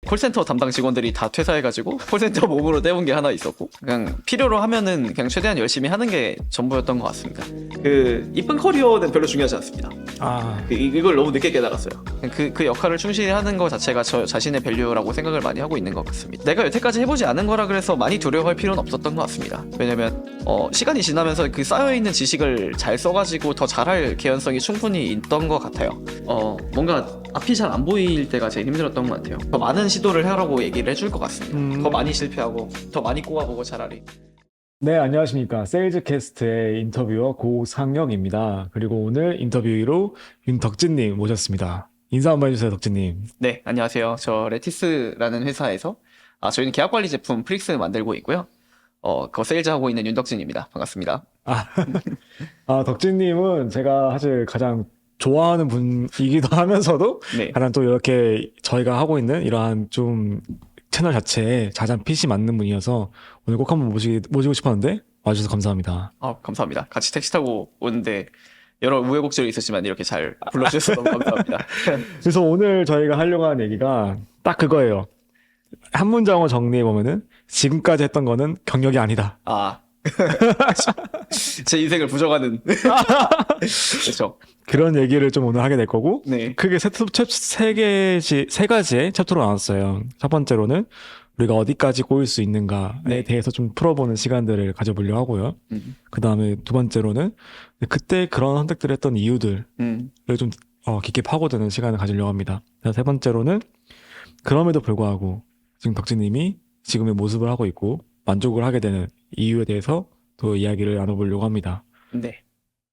콜센터 담당 직원들이 다 퇴사해가지고 콜센터 몸으로 때운 게 하나 있었고, 그냥 필요로 하면은 그냥 최대한 열심히 하는 게 전부였던 것 같습니다. 그 이쁜 커리어는 별로 중요하지 않습니다. 이걸 너무 늦게 깨달았어요. 그 역할을 충실히 하는 것 자체가 저 자신의 밸류라고 생각을 많이 하고 있는 것 같습니다. 내가 여태까지 해보지 않은 거라 그래서 많이 두려워할 필요는 없었던 것 같습니다. 왜냐면 시간이 지나면서 그 쌓여있는 지식을 잘 써가지고 더 잘할 개연성이 충분히 있던 것 같아요. 뭔가 앞이 잘 안 보일 때가 제일 힘들었던 것 같아요. 더 많은 시도를 하라고 얘기를 해줄 것 같습니다. 더 많이 실패하고 더 많이 꼽아보고 차라리. 네, 안녕하십니까. 세일즈캐스트의 인터뷰어 고상혁입니다. 그리고 오늘 인터뷰로 윤덕진님 모셨습니다. 인사 한번 해주세요, 덕진님. 네, 안녕하세요. 저 레티스라는 회사에서 저희는 계약관리 제품 프릭스 만들고 있고요. 그거 세일즈하고 있는 윤덕진입니다. 반갑습니다. 덕진님은 제가 사실 가장 좋아하는 분이기도 하면서도 네. 가장 또 이렇게 저희가 하고 있는 이러한 좀 채널 자체에 가장 핏이 맞는 분이어서 오늘 꼭 한번 모시고 싶었는데 와주셔서 감사합니다. 감사합니다. 같이 택시 타고 오는데 여러 우여곡절이 있었지만 이렇게 잘 불러주셔서 너무 감사합니다. 그래서 오늘 저희가 하려고 하는 얘기가 딱 그거예요. 한 문장으로 정리해보면은 지금까지 했던 거는 경력이 아니다. 제 인생을 부정하는. 그렇죠. 그런 얘기를 좀 오늘 하게 될 거고, 네. 크게 세 가지의 챕터로 나눴어요. 첫 번째로는 우리가 어디까지 꼬일 수 있는가에 네. 대해서 좀 풀어보는 시간들을 가져보려고 하고요. 그 다음에 두 번째로는 그때 그런 선택들을 했던 이유들을 좀 깊게 파고드는 시간을 가지려고 합니다. 세 번째로는 그럼에도 불구하고 지금 덕진님이 지금의 모습을 하고 있고 만족을 하게 되는 이유에 대해서 또 이야기를 나눠보려고 합니다. 네.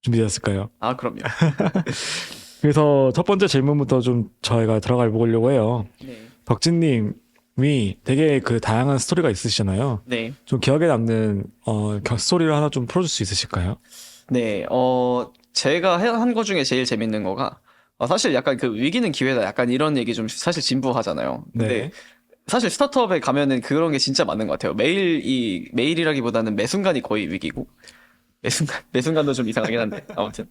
준비되셨을까요? 그럼요. 그래서 첫 번째 질문부터 좀 저희가 들어가 보려고 해요. 네. 덕진님이 되게 그 다양한 스토리가 있으시잖아요. 네. 좀 기억에 남는 스토리를 하나 좀 풀어줄 수 있으실까요? 네. 제가 한 거 중에 제일 재밌는 거가 사실 약간 그 위기는 기회다 약간 이런 얘기 좀 사실 진부하잖아요. 근데 네. 사실 스타트업에 가면은 그런 게 진짜 맞는 것 같아요. 매일이라기보다는 매 순간이 거의 위기고. 매 순간도 좀 이상하긴 한데. 아무튼.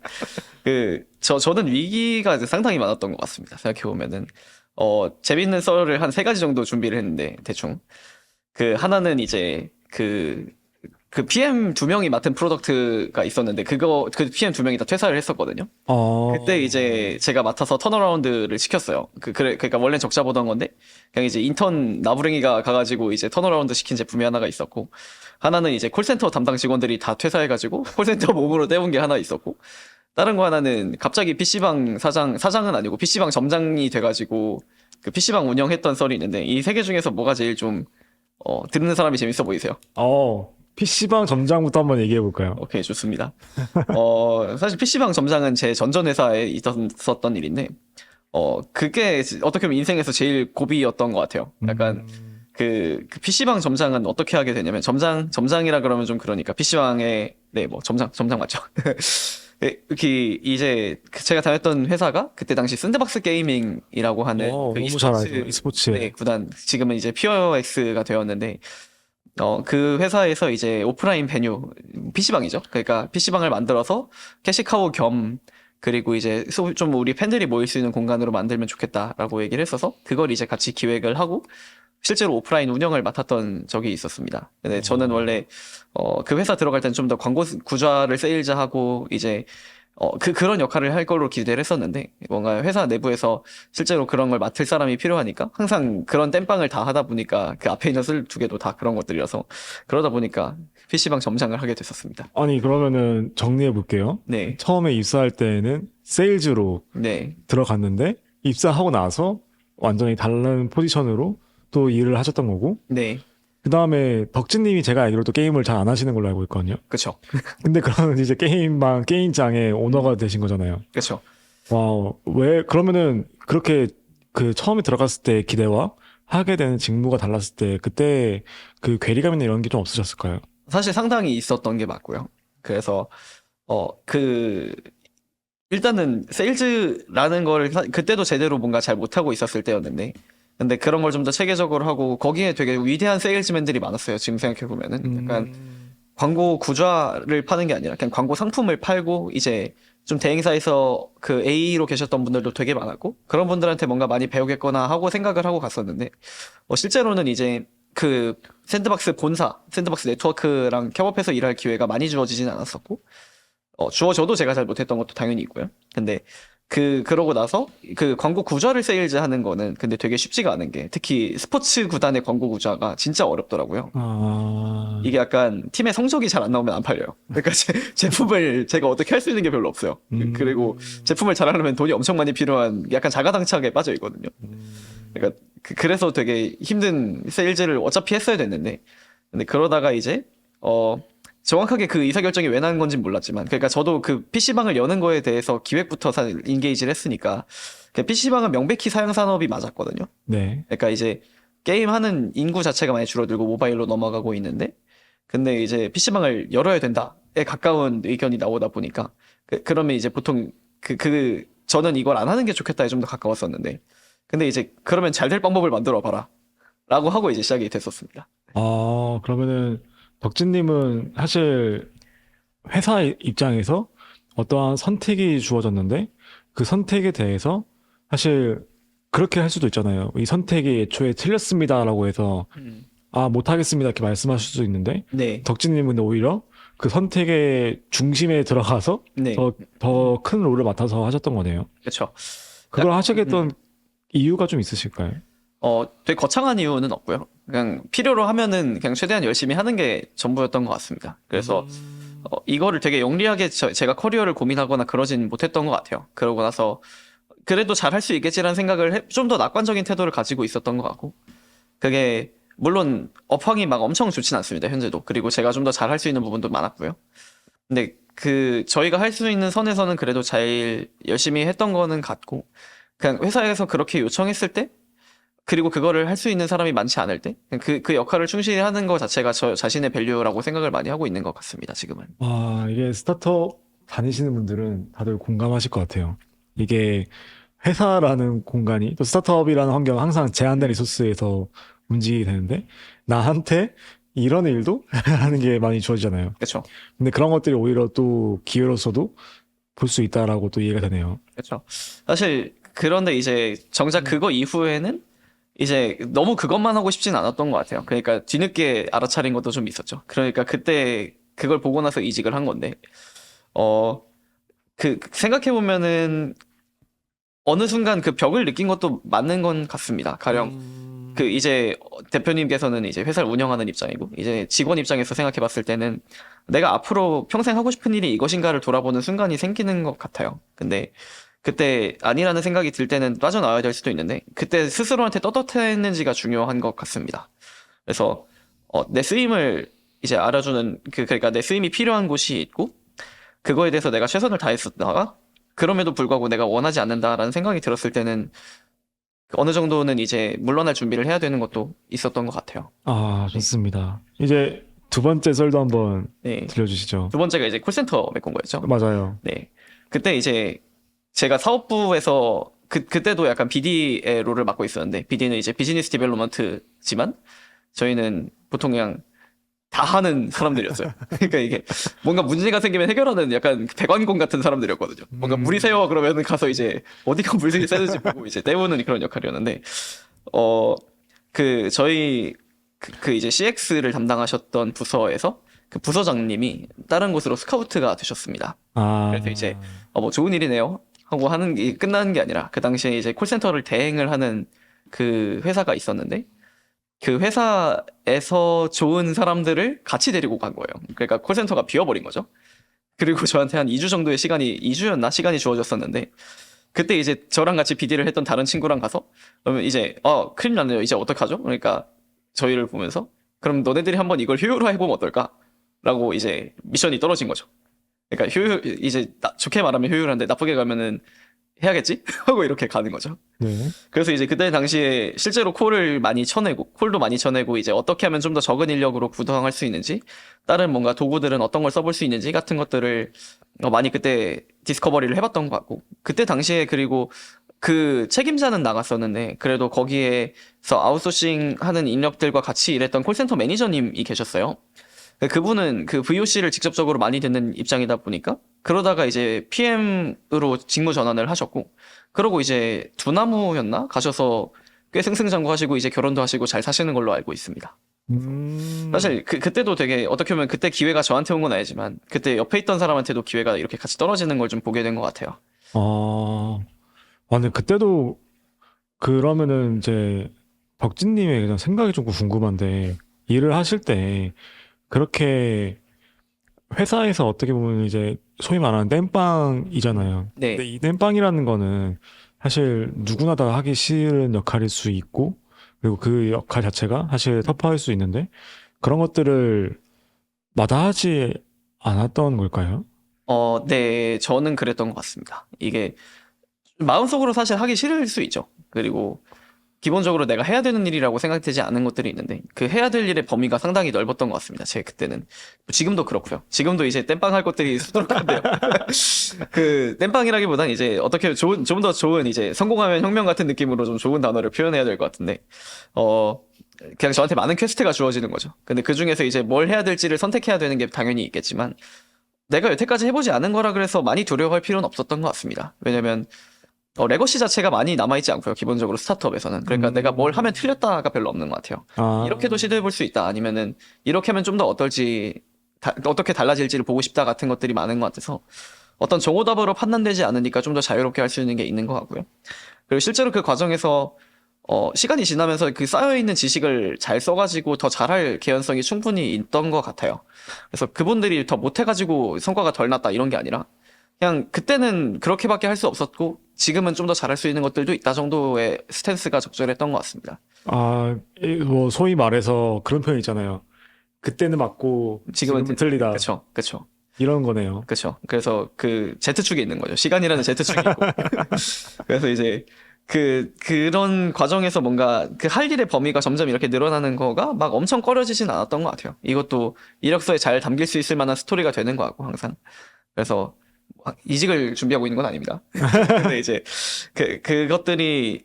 저는 위기가 상당히 많았던 것 같습니다. 생각해보면은. 재밌는 썰을 한 3가지 정도 준비를 했는데, 대충. 하나는 이제, 그 PM 2명이 맡은 프로덕트가 있었는데, 그 PM 2명이 다 퇴사를 했었거든요. 그때 이제 제가 맡아서 턴어라운드를 시켰어요. 그러니까 원래 적자 보던 건데, 그냥 이제 인턴 나부랭이가 가가지고 이제 턴어라운드 시킨 제품이 하나가 있었고, 하나는 이제 콜센터 담당 직원들이 다 퇴사해가지고 콜센터 몸으로 때운 게 하나 있었고, 다른 거 하나는 갑자기 PC방 사장은 아니고 PC방 점장이 돼가지고 그 PC방 운영했던 썰이 있는데, 이 3개 중에서 뭐가 제일 좀, 듣는 사람이 재밌어 보이세요? PC방 점장부터 한번 얘기해 볼까요? 오케이, 좋습니다. 사실 PC방 점장은 제 전전 회사에 있었던 일인데, 그게 어떻게 보면 인생에서 제일 고비였던 것 같아요. 약간, 그 PC방 점장은 어떻게 하게 되냐면, 점장이라 그러면 좀 그러니까, PC방에, 네, 점장 맞죠? 이제, 제가 다녔던 회사가, 그때 당시 샌드박스 게이밍이라고 하는, 너무 잘 알죠. e스포츠. 네, 구단, 지금은 이제 퓨어엑스가 되었는데, 그 회사에서 이제 오프라인 베뉴, PC방이죠. 그러니까 PC방을 만들어서 캐시카우 겸, 그리고 이제 좀 우리 팬들이 모일 수 있는 공간으로 만들면 좋겠다라고 얘기를 했어서 그걸 이제 같이 기획을 하고 실제로 오프라인 운영을 맡았던 적이 있었습니다. 근데 저는 원래 그 회사 들어갈 때는 좀 더 광고 구좌를 세일즈하고 이제 그런 역할을 할 걸로 기대를 했었는데, 뭔가 회사 내부에서 실제로 그런 걸 맡을 사람이 필요하니까, 항상 그런 땜빵을 다 하다 보니까, 그 앞에 있는 술 2개도 다 그런 것들이라서, 그러다 보니까, PC방 점장을 하게 됐었습니다. 아니, 그러면은 정리해 볼게요. 네. 처음에 입사할 때는 세일즈로 네. 들어갔는데, 입사하고 나서 완전히 다른 포지션으로 또 일을 하셨던 거고, 네. 그 다음에 덕진님이 제가 알기로 또 게임을 잘 안 하시는 걸로 알고 있거든요. 그쵸. 근데 그러면 이제 게임장의 오너가 되신 거잖아요. 그쵸. 와우. 그러면은 그렇게 처음에 들어갔을 때 기대와 하게 되는 직무가 달랐을 때 그때 그 괴리감이나 이런 게 좀 없으셨을까요? 사실 상당히 있었던 게 맞고요. 그래서, 일단은 세일즈라는 거를 그때도 제대로 뭔가 잘 못하고 있었을 때였는데, 근데 그런 걸 좀 더 체계적으로 하고 거기에 되게 위대한 세일즈맨들이 많았어요. 지금 생각해보면은 약간 광고 구좌를 파는 게 아니라 그냥 광고 상품을 팔고 이제 좀 대행사에서 그 A로 계셨던 분들도 되게 많았고 그런 분들한테 뭔가 많이 배우겠거나 하고 생각을 하고 갔었는데 실제로는 이제 그 샌드박스 본사, 샌드박스 네트워크랑 협업해서 일할 기회가 많이 주어지진 않았었고 주어져도 제가 잘 못했던 것도 당연히 있고요. 근데 그러고 나서 그 광고 구좌를 세일즈 하는 거는 근데 되게 쉽지가 않은 게 특히 스포츠 구단의 광고 구좌가 진짜 어렵더라고요. 아, 이게 약간 팀의 성적이 잘 안 나오면 안 팔려요. 그러니까 제품을 제가 어떻게 할 수 있는 게 별로 없어요. 그리고 제품을 잘하려면 돈이 엄청 많이 필요한 약간 자가당착에 빠져 있거든요. 그러니까 그래서 되게 힘든 세일즈를 어차피 했어야 됐는데 근데 그러다가 이제 정확하게 그 의사결정이 왜 난 건진 몰랐지만 그러니까 저도 그 PC방을 여는 거에 대해서 기획부터 인게이지를 했으니까 PC방은 명백히 사양 산업이 맞았거든요. 네. 그러니까 이제 게임하는 인구 자체가 많이 줄어들고 모바일로 넘어가고 있는데 근데 이제 PC방을 열어야 된다에 가까운 의견이 나오다 보니까 그러면 이제 보통 저는 이걸 안 하는 게 좋겠다에 좀 더 가까웠었는데 근데 이제 그러면 잘 될 방법을 만들어 봐라 라고 하고 이제 시작이 됐었습니다. 그러면은 덕진님은 사실 회사 입장에서 어떠한 선택이 주어졌는데 그 선택에 대해서 사실 그렇게 할 수도 있잖아요. 이 선택이 애초에 틀렸습니다라고 해서 못하겠습니다 이렇게 말씀하실 수도 있는데 네. 덕진님은 오히려 그 선택의 중심에 들어가서 네. 더 큰 롤을 맡아서 하셨던 거네요. 그렇죠. 그걸 하시게 된 이유가 좀 있으실까요? 되게 거창한 이유는 없고요. 그냥 필요로 하면은 그냥 최대한 열심히 하는 게 전부였던 것 같습니다. 그래서 이거를 되게 영리하게 제가 커리어를 고민하거나 그러진 못했던 것 같아요. 그러고 나서 그래도 잘 할 수 있겠지라는 생각을 좀 더 낙관적인 태도를 가지고 있었던 것 같고 그게 물론 업황이 막 엄청 좋진 않습니다. 현재도. 그리고 제가 좀 더 잘 할 수 있는 부분도 많았고요. 근데 저희가 할 수 있는 선에서는 그래도 잘 열심히 했던 거는 같고 그냥 회사에서 그렇게 요청했을 때 그리고 그거를 할 수 있는 사람이 많지 않을 때 그 역할을 충실히 하는 것 자체가 저 자신의 밸류라고 생각을 많이 하고 있는 것 같습니다. 지금은. 이게 스타트업 다니시는 분들은 다들 공감하실 것 같아요. 이게 회사라는 공간이 또 스타트업이라는 환경은 항상 제한된 리소스에서 움직이게 되는데 나한테 이런 일도 하는 게 많이 주어지잖아요. 그렇죠. 근데 그런 것들이 오히려 또 기회로서도 볼 수 있다라고 또 이해가 되네요. 그렇죠. 사실 그런데 이제 정작 그거 이후에는 이제 너무 그것만 하고 싶진 않았던 것 같아요. 그러니까 뒤늦게 알아차린 것도 좀 있었죠. 그러니까 그때 그걸 보고 나서 이직을 한 건데 생각해 보면은 어느 순간 그 벽을 느낀 것도 맞는 건 같습니다. 가령 이제 대표님께서는 이제 회사를 운영하는 입장이고 이제 직원 입장에서 생각해 봤을 때는 내가 앞으로 평생 하고 싶은 일이 이것인가를 돌아보는 순간이 생기는 것 같아요. 근데 그때 아니라는 생각이 들 때는 빠져나와야 될 수도 있는데 그때 스스로한테 떳떳했는지가 중요한 것 같습니다. 그래서 내 쓰임을 이제 알아주는 그러니까 내 쓰임이 필요한 곳이 있고 그거에 대해서 내가 최선을 다했었다가 그럼에도 불구하고 내가 원하지 않는다라는 생각이 들었을 때는 어느 정도는 이제 물러날 준비를 해야 되는 것도 있었던 것 같아요. 좋습니다. 이제 두 번째 썰도 한번 네. 들려주시죠. 두 번째가 이제 콜센터 메꾼 거였죠. 맞아요. 네. 그때 이제 제가 사업부에서 그때도 약간 BD의 롤을 맡고 있었는데 BD는 이제 비즈니스 디벨롭먼트지만 저희는 보통 그냥 다 하는 사람들이었어요. 그러니까 이게 뭔가 문제가 생기면 해결하는 약간 배관공 같은 사람들이었거든요. 뭔가 물이 새요 그러면 가서 이제 어디가 물색이 새는지 보고 이제 때우는 그런 역할이었는데 저희 이제 CX를 담당하셨던 부서에서 그 부서장님이 다른 곳으로 스카우트가 되셨습니다. 그래서 이제 뭐 좋은 일이네요 하고 하는 게 끝나는 게 아니라 그 당시에 이제 콜센터를 대행을 하는 그 회사가 있었는데 그 회사에서 좋은 사람들을 같이 데리고 간 거예요. 그러니까 콜센터가 비어버린 거죠. 그리고 저한테 한 2주 정도의 2주였나? 시간이 주어졌었는데 그때 이제 저랑 같이 BD를 했던 다른 친구랑 가서 그러면 이제 큰일 났네요. 이제 어떡하죠? 그러니까 저희를 보면서 그럼 너네들이 한번 이걸 효율화해보면 어떨까? 라고 이제 미션이 떨어진 거죠. 그러니까 이제 좋게 말하면 효율한데 나쁘게 가면은 해야겠지? 하고 이렇게 가는 거죠. 네. 그래서 이제 그때 당시에 실제로 콜도 많이 쳐내고 이제 어떻게 하면 좀 더 적은 인력으로 구동할 수 있는지 다른 뭔가 도구들은 어떤 걸 써볼 수 있는지 같은 것들을 많이 그때 디스커버리를 해봤던 것 같고 그때 당시에 그리고 그 책임자는 나갔었는데 그래도 거기에서 아웃소싱 하는 인력들과 같이 일했던 콜센터 매니저님이 계셨어요. 그분은 그 VOC를 직접적으로 많이 듣는 입장이다 보니까 그러다가 이제 PM으로 직무 전환을 하셨고 그러고 이제 두나무였나 가셔서 꽤 승승장구하시고 이제 결혼도 하시고 잘 사시는 걸로 알고 있습니다. 사실 그때도 되게 어떻게 보면 그때 기회가 저한테 온 건 아니지만 그때 옆에 있던 사람한테도 기회가 이렇게 같이 떨어지는 걸 좀 보게 된 것 같아요. 근데 그때도 그러면은 이제 덕진님의 그냥 생각이 좀 궁금한데 일을 하실 때 그렇게 회사에서 어떻게 보면 이제 소위 말하는 땜빵이잖아요. 네. 근데 이 땜빵이라는 거는 사실 누구나 다 하기 싫은 역할일 수 있고 그리고 그 역할 자체가 사실 터프할 수 있는데 그런 것들을 마다하지 않았던 걸까요? 네, 저는 그랬던 것 같습니다. 이게 마음속으로 사실 하기 싫을 수 있죠. 그리고 기본적으로 내가 해야 되는 일이라고 생각되지 않은 것들이 있는데 그 해야 될 일의 범위가 상당히 넓었던 것 같습니다. 제 그때는. 지금도 그렇고요. 지금도 이제 땜빵 할 것들이 수두룩한데요. 그 땜빵이라기보단 이제 어떻게 좀 더 좋은 이제 성공하면 혁명 같은 느낌으로 좀 좋은 단어를 표현해야 될 것 같은데 그냥 저한테 많은 퀘스트가 주어지는 거죠. 근데 그 중에서 이제 뭘 해야 될지를 선택해야 되는 게 당연히 있겠지만 내가 여태까지 해보지 않은 거라 그래서 많이 두려워할 필요는 없었던 것 같습니다. 왜냐면 레거시 자체가 많이 남아있지 않고요. 기본적으로 스타트업에서는. 그러니까 내가 뭘 하면 틀렸다가 별로 없는 것 같아요. 이렇게도 시도해볼 수 있다. 아니면은 이렇게 하면 좀 더 어떻게 달라질지를 보고 싶다 같은 것들이 많은 것 같아서 어떤 정오답으로 판단되지 않으니까 좀 더 자유롭게 할 수 있는 게 있는 것 같고요. 그리고 실제로 그 과정에서 시간이 지나면서 그 쌓여있는 지식을 잘 써가지고 더 잘할 개연성이 충분히 있던 것 같아요. 그래서 그분들이 더 못해가지고 성과가 덜 났다 이런 게 아니라 그냥 그때는 그렇게밖에 할 수 없었고 지금은 좀 더 잘할 수 있는 것들도 있다 정도의 스탠스가 적절했던 것 같습니다. 뭐 소위 말해서 그런 표현 있잖아요. 그때는 맞고 지금은 틀리다. 그쵸. 이런 거네요. 그쵸. 그래서 그 Z축이 있는 거죠. 시간이라는 Z축이 있고. 그래서 이제 그런 과정에서 뭔가 그 할 일의 범위가 점점 이렇게 늘어나는 거가 막 엄청 꺼려지진 않았던 것 같아요. 이것도 이력서에 잘 담길 수 있을 만한 스토리가 되는 것 같고 항상. 그래서 이직을 준비하고 있는 건 아닙니다. 근데 이제 그것들이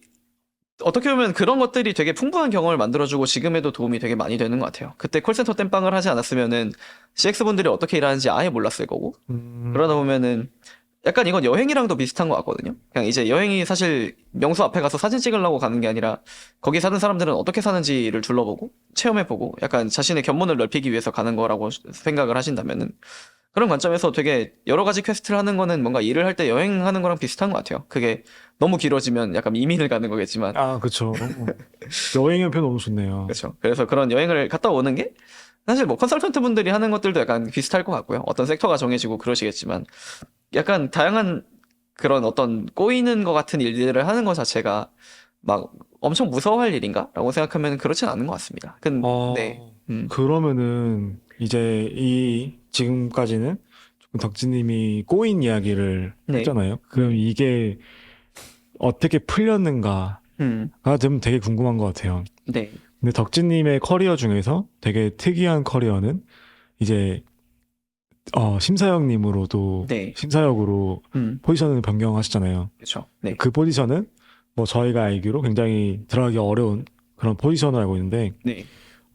어떻게 보면 그런 것들이 되게 풍부한 경험을 만들어주고 지금에도 도움이 되게 많이 되는 것 같아요. 그때 콜센터 땜빵을 하지 않았으면은 CX분들이 어떻게 일하는지 아예 몰랐을 거고 그러다 보면은 약간 이건 여행이랑도 비슷한 것 같거든요. 그냥 이제 여행이 사실 명소 앞에 가서 사진 찍으려고 가는 게 아니라 거기 사는 사람들은 어떻게 사는지를 둘러보고 체험해보고 약간 자신의 견문을 넓히기 위해서 가는 거라고 생각을 하신다면은 그런 관점에서 되게 여러 가지 퀘스트를 하는 거는 뭔가 일을 할 때 여행하는 거랑 비슷한 것 같아요. 그게 너무 길어지면 약간 이민을 가는 거겠지만. 그쵸. 여행의 표현 너무 좋네요. 그렇죠. 그래서 그런 여행을 갔다 오는 게 사실 뭐 컨설턴트 분들이 하는 것들도 약간 비슷할 것 같고요. 어떤 섹터가 정해지고 그러시겠지만 약간 다양한 그런 어떤 꼬이는 것 같은 일들을 하는 것 자체가 막 엄청 무서워할 일인가? 라고 생각하면 그렇진 않은 것 같습니다. 네. 그러면은 이제 지금까지는 조금 덕진님이 꼬인 이야기를 네. 했잖아요. 그럼 이게 어떻게 풀렸는가가 좀 되게 궁금한 것 같아요. 네. 근데 덕진님의 커리어 중에서 되게 특이한 커리어는 이제 심사역님으로도 네. 심사역으로 포지션을 변경하셨잖아요. 그렇죠. 네. 그 포지션은 뭐 저희가 알기로 굉장히 들어가기 어려운 그런 포지션을 알고 있는데 네.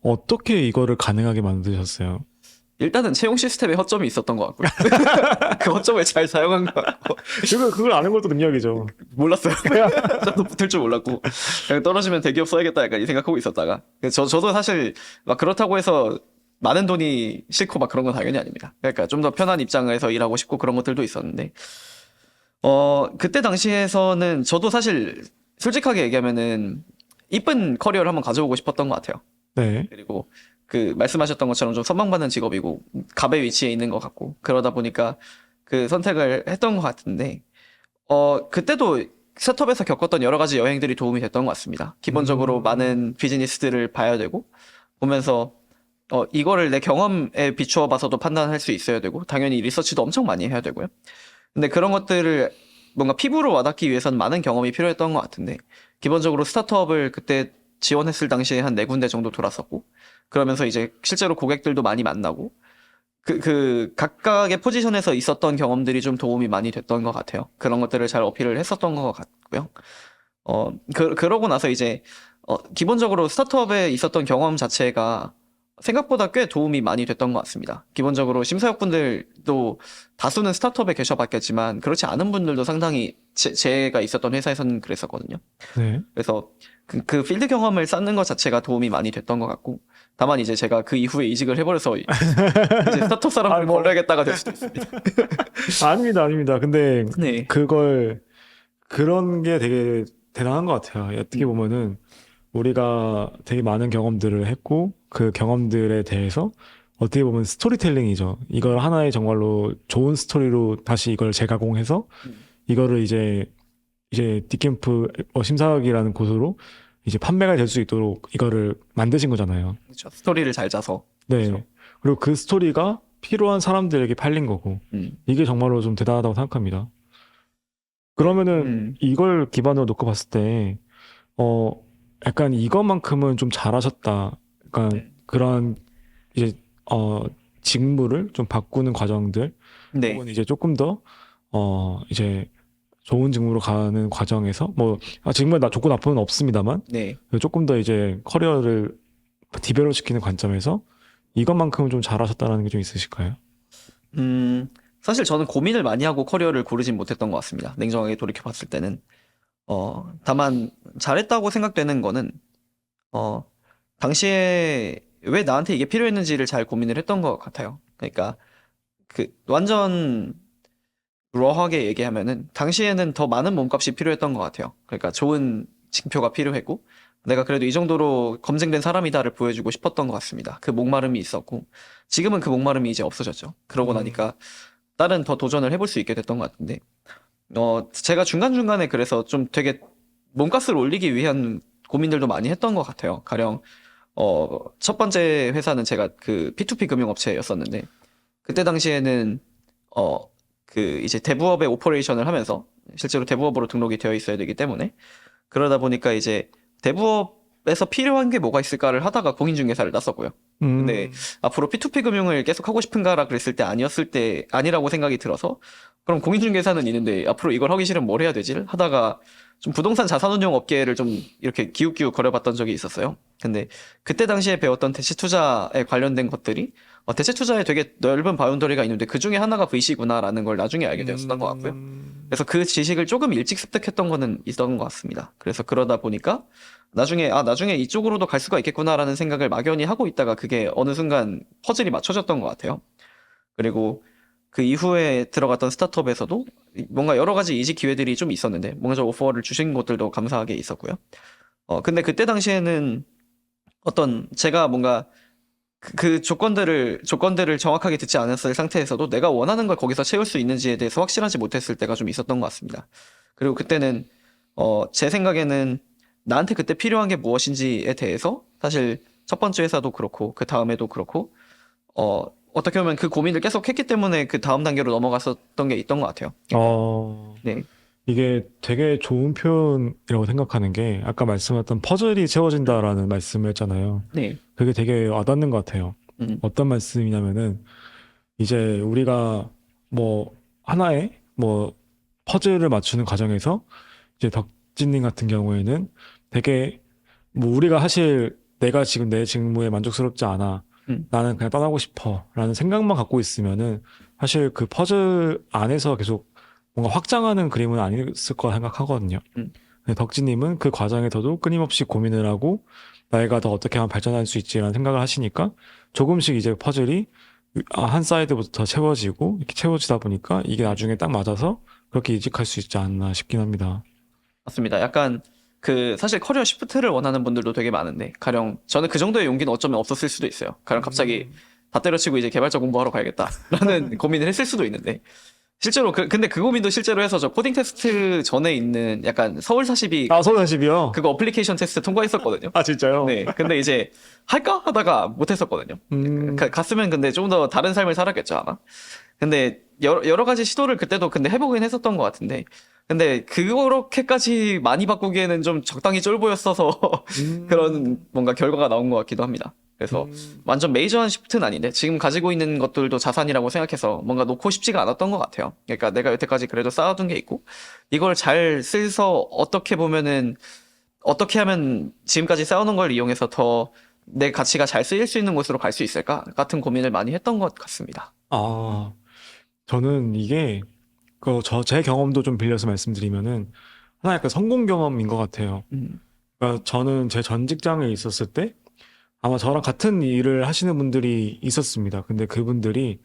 어떻게 이거를 가능하게 만드셨어요? 일단은 채용 시스템에 허점이 있었던 것 같고요. 그 허점을 잘 사용한 것 같고. 그걸 아는 것도 능력이죠. 몰랐어요. 저도 붙을 줄 몰랐고. 그냥 떨어지면 대기업 써야겠다 약간 이 생각하고 있었다가. 저도 사실 막 그렇다고 해서 많은 돈이 싫고 막 그런 건 당연히 아닙니다. 그러니까 좀 더 편한 입장에서 일하고 싶고 그런 것들도 있었는데. 그때 당시에서는 저도 사실 솔직하게 얘기하면은 이쁜 커리어를 한번 가져오고 싶었던 것 같아요. 네. 그리고 말씀하셨던 것처럼 좀 선망받는 직업이고 갑의 위치에 있는 것 같고 그러다 보니까 그 선택을 했던 것 같은데 그때도 스타트업에서 겪었던 여러 가지 여행들이 도움이 됐던 것 같습니다. 기본적으로 많은 비즈니스들을 봐야 되고 보면서 이거를 내 경험에 비추어 봐서도 판단할 수 있어야 되고 당연히 리서치도 엄청 많이 해야 되고요. 근데 그런 것들을 뭔가 피부로 와닿기 위해서는 많은 경험이 필요했던 것 같은데 기본적으로 스타트업을 그때 지원했을 당시에 한 4군데 정도 돌았었고 그러면서 이제 실제로 고객들도 많이 만나고 각각의 포지션에서 있었던 경험들이 좀 도움이 많이 됐던 것 같아요. 그런 것들을 잘 어필을 했었던 것 같고요. 그러고 나서 이제 기본적으로 스타트업에 있었던 경험 자체가 생각보다 꽤 도움이 많이 됐던 것 같습니다. 기본적으로 심사역분들도 다수는 스타트업에 계셔봤겠지만 그렇지 않은 분들도 상당히 제가 있었던 회사에서는 그랬었거든요. 네. 그래서 그 필드 경험을 쌓는 것 자체가 도움이 많이 됐던 것 같고 다만 이제 제가 그 이후에 이직을 해버려서 이제 스타트업 사람을 아니, 뭐. 걸러야겠다가 될 수도 있습니다. 아닙니다, 아닙니다. 근데 네. 그런 게 되게 대단한 것 같아요. 어떻게 보면은 우리가 되게 많은 경험들을 했고 그 경험들에 대해서 어떻게 보면 스토리텔링이죠. 이걸 하나의 정말로 좋은 스토리로 다시 이걸 재가공해서 이거를 이제 딕캠프 심사학이라는 곳으로 이제 판매가 될 수 있도록 이거를 만드신 거잖아요. 그렇죠. 스토리를 잘 짜서. 네. 그렇죠. 그리고 그 스토리가 필요한 사람들에게 팔린 거고 이게 정말로 좀 대단하다고 생각합니다. 그러면은 이걸 기반으로 놓고 봤을 때 약간 이것만큼은 좀 잘하셨다. 약간 네. 그런 이제 직무를 좀 바꾸는 과정들 네. 혹은 이제 조금 더 이제 좋은 직무로 가는 과정에서 뭐 직무에 좋고 나쁨은 없습니다만 네. 조금 더 이제 커리어를 디벨롭 시키는 관점에서 이것만큼은 좀 잘하셨다는 게 좀 있으실까요? 사실 저는 고민을 많이 하고 커리어를 고르진 못했던 것 같습니다. 냉정하게 돌이켜 봤을 때는. 다만 잘했다고 생각되는 거는 당시에 왜 나한테 이게 필요했는지를 잘 고민을 했던 것 같아요. 그러니까 그 완전 러하게 얘기하면은 당시에는 더 많은 몸값이 필요했던 것 같아요. 그러니까 좋은 징표가 필요했고 내가 그래도 이 정도로 검증된 사람이다를 보여주고 싶었던 것 같습니다. 그 목마름이 있었고 지금은 그 목마름이 이제 없어졌죠. 그러고 나니까 다른 더 도전을 해볼 수 있게 됐던 것 같은데 제가 중간중간에 그래서 좀 되게 몸값을 올리기 위한 고민들도 많이 했던 것 같아요. 가령 첫 번째 회사는 제가 그 P2P 금융업체였었는데 그때 당시에는 그 이제 대부업의 오퍼레이션을 하면서 실제로 대부업으로 등록이 되어 있어야 되기 때문에 그러다 보니까 이제 대부업에서 필요한 게 뭐가 있을까를 하다가 공인중개사를 땄었고요. 근데 앞으로 P2P 금융을 계속 하고 싶은가라 그랬을 때 아니라고 생각이 들어서 그럼 공인중개사는 있는데 앞으로 이걸 하기 싫으면 뭘 해야 되지? 하다가 좀 부동산 자산운용 업계를 좀 이렇게 기웃기웃 거려봤던 적이 있었어요. 근데 그때 당시에 배웠던 대체투자에 관련된 것들이 대체투자에 되게 넓은 바운더리가 있는데 그 중에 하나가 VC구나라는 걸 나중에 알게 되었던 것 같고요. 그래서 그 지식을 조금 일찍 습득했던 거는 있었던 것 같습니다. 그래서 그러다 보니까 나중에 이쪽으로도 갈 수가 있겠구나라는 생각을 막연히 하고 있다가 그게 어느 순간 퍼즐이 맞춰졌던 것 같아요. 그리고 그 이후에 들어갔던 스타트업에서도 뭔가 여러 가지 이직 기회들이 좀 있었는데 뭔가 저 오퍼를 주신 곳들도 감사하게 있었고요. 근데 그때 당시에는 제가 뭔가 그 조건들을 정확하게 듣지 않았을 상태에서도 내가 원하는 걸 거기서 채울 수 있는지에 대해서 확실하지 못했을 때가 좀 있었던 것 같습니다. 그리고 그때는 제 생각에는 나한테 그때 필요한 게 무엇인지에 대해서 사실 첫 번째 회사도 그렇고 그 다음에도 그렇고 어떻게 보면 그 고민을 계속 했기 때문에 그 다음 단계로 넘어갔었던 게 있던 것 같아요. 네. 이게 되게 좋은 표현이라고 생각하는 게 아까 말씀하셨던 퍼즐이 채워진다라는 말씀을 했잖아요. 네. 그게 되게 와닿는 것 같아요. 어떤 말씀이냐면은 이제 우리가 뭐 하나의 뭐 퍼즐을 맞추는 과정에서 이제 덕진님 같은 경우에는 되게 뭐 우리가 사실 내가 지금 내 직무에 만족스럽지 않아. 나는 그냥 떠나고 싶어. 라는 생각만 갖고 있으면은 사실 그 퍼즐 안에서 계속 뭔가 확장하는 그림은 아니었을 거라 생각하거든요. 근데 덕진님은 그 과정에서도 끊임없이 고민을 하고 내가 더 어떻게 하면 발전할 수 있지라는 생각을 하시니까 조금씩 이제 퍼즐이 한 사이드부터 채워지고 이렇게 채워지다 보니까 이게 나중에 딱 맞아서 그렇게 이직할 수 있지 않나 싶긴 합니다. 맞습니다. 약간 사실 커리어 시프트를 원하는 분들도 되게 많은데 가령 저는 그 정도의 용기는 어쩌면 없었을 수도 있어요. 가령 갑자기 다 때려치고 이제 개발자 공부하러 가야겠다라는 고민을 했을 수도 있는데 실제로 근데 그 고민도 실제로 해서 저 코딩 테스트 전에 있는 약간 서울40이 서울40이요? 그거 어플리케이션 테스트 통과했었거든요. 진짜요? 네. 근데 이제 할까 하다가 못했었거든요. 갔으면 근데 좀 더 다른 삶을 살았겠죠 아마. 근데 여러 가지 시도를 그때도 근데 해보긴 했었던 것 같은데 근데 그렇게까지 많이 바꾸기에는 좀 적당히 쫄보였어서 그런 뭔가 결과가 나온 것 같기도 합니다. 그래서 완전 메이저한 시프트는 아닌데 지금 가지고 있는 것들도 자산이라고 생각해서 뭔가 놓고 싶지가 않았던 것 같아요. 그러니까 내가 여태까지 그래도 쌓아둔 게 있고 이걸 잘 써서 어떻게 하면 지금까지 쌓아놓은 걸 이용해서 더 내 가치가 잘 쓰일 수 있는 곳으로 갈 수 있을까 같은 고민을 많이 했던 것 같습니다. 아, 저는 이게 제 경험도 좀 빌려서 말씀드리면은 하나 약간 성공 경험인 것 같아요. 음, 그러니까 저는 제 전 직장에 있었을 때 아마 저랑 같은 일을 하시는 분들이 있었습니다. 근데 그분들이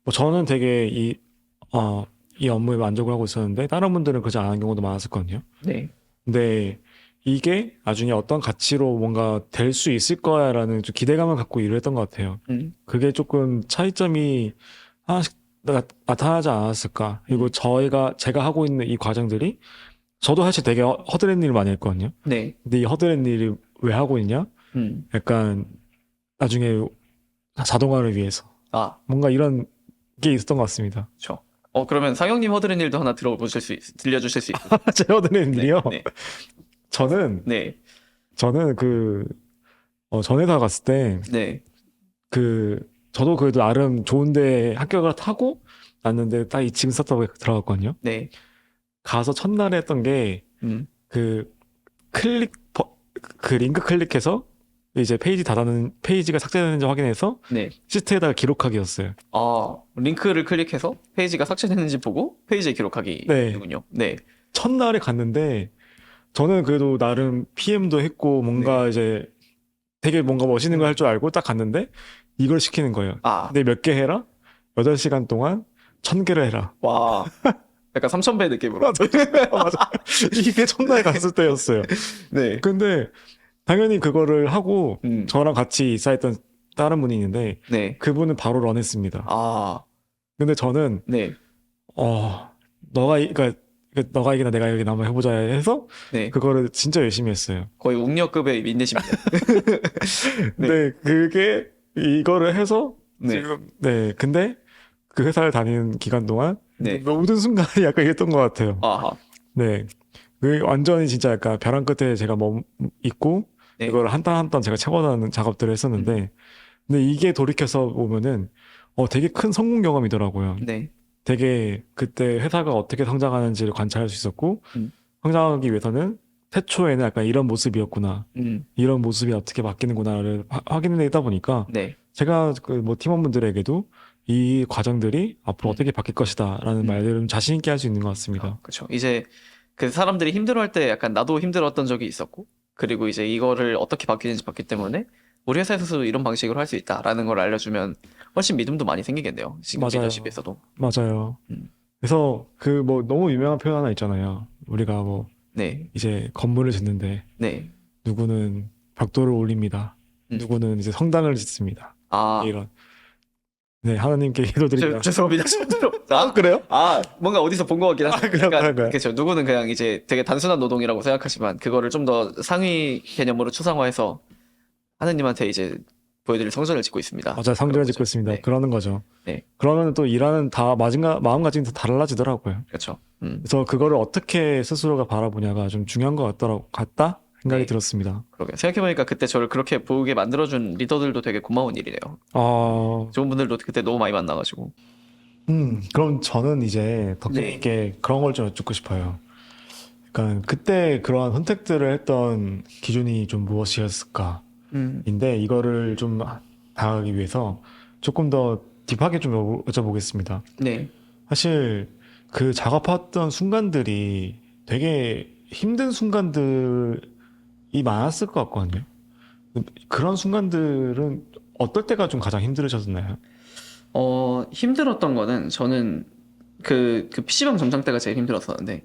뭐 저는 되게 이 업무에 만족을 하고 있었는데 다른 분들은 그러지 않은 경우도 많았었거든요. 네, 근데 이게 나중에 어떤 가치로 뭔가 될 수 있을 거야라는 좀 기대감을 갖고 일을 했던 것 같아요. 그게 조금 차이점이 하나씩 나타나지 않았을까. 그리고 제가 하고 있는 이 과정들이 저도 사실 되게 허드렛 일을 많이 했거든요. 네, 근데 이 허드렛 일을 왜 하고 있냐? 약간 나중에 자동화를 위해서 아, 뭔가 이런 게 있었던 것 같습니다. 그렇죠. 그러면 상영님 허드렛 일도 하나 들려주실 수 있어요? 제 허드렛 네, 일이요? 네, 저는 네, 전 회사 갔을 때 네, 저도 그래도 나름 좋은데 합격을 하고 났는데 딱 이 지금 스타트업에 들어갔거든요. 네, 가서 첫날에 했던 게 그 그 링크 클릭해서 이제 페이지 닫는 페이지가 삭제되는지 확인해서 네. 시트에다가 기록하기였어요. 링크를 클릭해서 페이지가 삭제됐는지 보고 페이지에 기록하기군요. 네, 첫날에 갔는데 저는 그래도 나름 PM도 했고 뭔가 이제 되게 뭔가 멋있는 걸 할 줄 알고 딱 갔는데 이걸 시키는 거예요. 근데 몇 개 해라? 8시간 동안 1000개를 해라. 와, 약간 3000배 느낌으로. 맞아. 이게 첫날에 갔을 때였어요. 네, 근데 당연히 그거를 하고 저랑 같이 입사했던 다른 분이 있는데 네, 그분은 바로 런했습니다. 근데 저는 네, 그러니까 너가 이기나 내가 이기나 한번 해보자 해서 네. 그거를 진짜 열심히 했어요. 거의 웅녀급의 인내십니다. 근데 그게 이거를 해서 네, 지금 근데 그 회사를 다니는 기간 동안 네. 모든 순간이 약간 이랬던 것 같아요. 아하, 네. 그 완전히 진짜 약간 벼랑 끝에 제가 있고 네. 이걸 한 단 한 단 제가 채워나가는 작업들을 했었는데 근데 이게 돌이켜서 보면은 되게 큰 성공 경험이더라고요. 네, 되게 그때 회사가 어떻게 성장하는지를 관찰할 수 있었고 성장하기 위해서는 태초에는 약간 이런 모습이었구나. 이런 모습이 어떻게 바뀌는구나를 확인해내다 보니까 네, 제가 뭐 팀원분들에게도 이 과정들이 앞으로 어떻게 바뀔 것이다라는 말들을 자신 있게 할 수 있는 것 같습니다. 그렇죠. 이제 그 사람들이 힘들어할 때 약간 나도 힘들었던 적이 있었고, 그리고 이제 이거를 어떻게 바뀌는지 봤기 때문에 우리 회사에서도 이런 방식으로 할 수 있다라는 걸 알려주면 훨씬 믿음도 많이 생기겠네요. 지금 맞아요. 리더십에서도. 맞아요. 음. 그래서 뭐 너무 유명한 표현 하나 있잖아요. 우리가 뭐 네, 이제 건물을 짓는데 네. 누구는 벽돌을 올립니다. 누구는 이제 성당을 짓습니다. 이런. 네, 하나님께 기도드립니다. 죄송합니다. 그래요? 뭔가 어디서 본 것 같긴 한데. 그런 거야. 그렇죠. 누구는 그냥 이제 되게 단순한 노동이라고 생각하지만 그거를 좀 더 상위 개념으로 추상화해서 하느님한테 이제 보여드릴 성전을 짓고 있습니다. 맞아요. 성전을 짓고 있습니다. 네. 그러는 거죠. 네. 그러면 또 일하는 마음가짐이 다 달라지더라고요. 그렇죠. 그래서 그거를 어떻게 스스로가 바라보냐가 좀 중요한 것 같다 생각이 들었습니다. 그러게 생각해보니까 그때 저를 그렇게 보게 만들어준 리더들도 되게 고마운 일이네요. 좋은 분들도 그때 너무 많이 만나가지고. 그럼 저는 이제 덕분님께 그런 걸 좀 여쭙고 싶어요. 그러니까 그때 그러한 선택들을 했던 기준이 좀 무엇이었을까? 인데 이거를 좀 다하기 위해서 조금 더 딥하게 좀 여쭤보겠습니다. 네. 사실 그 작업했던 순간들이 되게 힘든 순간들이 많았을 것 같거든요. 그런 순간들은 어떨 때가 좀 가장 힘들으셨나요? 힘들었던 거는 저는 그 PC방 점장 때가 제일 힘들었었는데,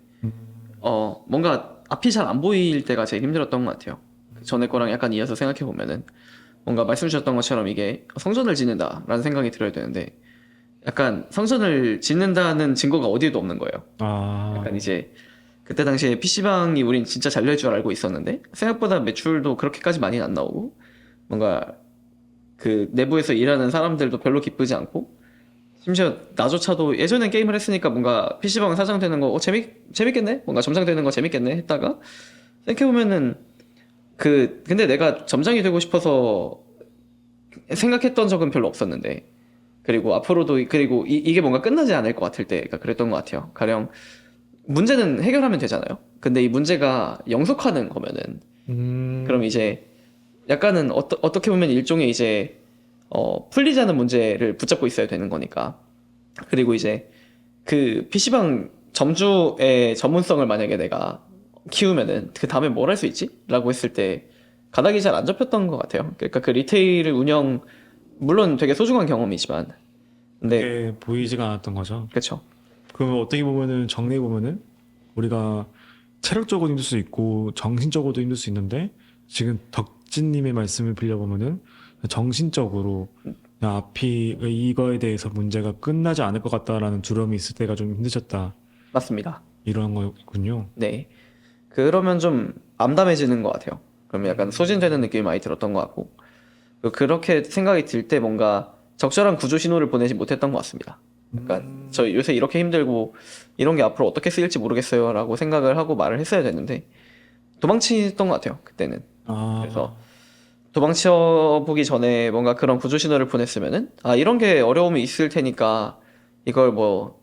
뭔가 앞이 잘 안 보일 때가 제일 힘들었던 것 같아요. 전에 거랑 약간 이어서 생각해보면은, 뭔가 말씀 주셨던 것처럼 이게 성전을 짓는다라는 생각이 들어야 되는데, 약간 성전을 짓는다는 증거가 어디에도 없는 거예요. 약간 이제, 그때 당시에 PC방이 우린 진짜 잘 될 줄 알고 있었는데, 생각보다 매출도 그렇게까지 많이 안 나오고, 뭔가, 그 내부에서 일하는 사람들도 별로 기쁘지 않고, 심지어 나조차도 예전엔 게임을 했으니까 뭔가 PC방 사장되는 거 재밌겠네? 뭔가 점장 되는 거 재밌겠네? 했다가 생각해보면은 근데 내가 점장이 되고 싶어서 생각했던 적은 별로 없었는데, 그리고 앞으로도 이게 뭔가 끝나지 않을 것 같을 때가 그랬던 것 같아요. 가령 문제는 해결하면 되잖아요. 근데 이 문제가 영속하는 거면은 그럼 이제 약간은 어떻게 보면 일종의 이제 풀리지 않은 문제를 붙잡고 있어야 되는 거니까. 그리고 이제 그 PC방 점주의 전문성을 만약에 내가 키우면은 그 다음에 뭘 할 수 있지? 라고 했을 때 가닥이 잘 안 잡혔던 것 같아요. 그러니까 그 리테일을 물론 되게 소중한 경험이지만 근데 그게 보이지가 않았던 거죠. 그쵸. 그러면 어떻게 보면은 정리해 보면은 우리가 체력적으로 힘들 수 있고 정신적으로도 힘들 수 있는데 지금 덕진님의 말씀을 빌려보면은 정신적으로 그냥 앞이 이거에 대해서 문제가 끝나지 않을 것 같다라는 두려움이 있을 때가 좀 힘드셨다 맞습니다. 이런 거군요. 네. 그러면 좀 암담해지는 것 같아요. 그럼 약간 소진되는 느낌이 많이 들었던 것 같고 그리고 그렇게 생각이 들 때 뭔가 적절한 구조 신호를 보내지 못했던 것 같습니다. 약간 저 요새 이렇게 힘들고 이런 게 앞으로 어떻게 쓰일지 모르겠어요 라고 생각을 하고 말을 했어야 됐는데 도망치던 것 같아요 그때는. 그래서 도망쳐 보기 전에 뭔가 그런 구조 신호를 보냈으면은 이런 게 어려움이 있을 테니까 이걸 뭐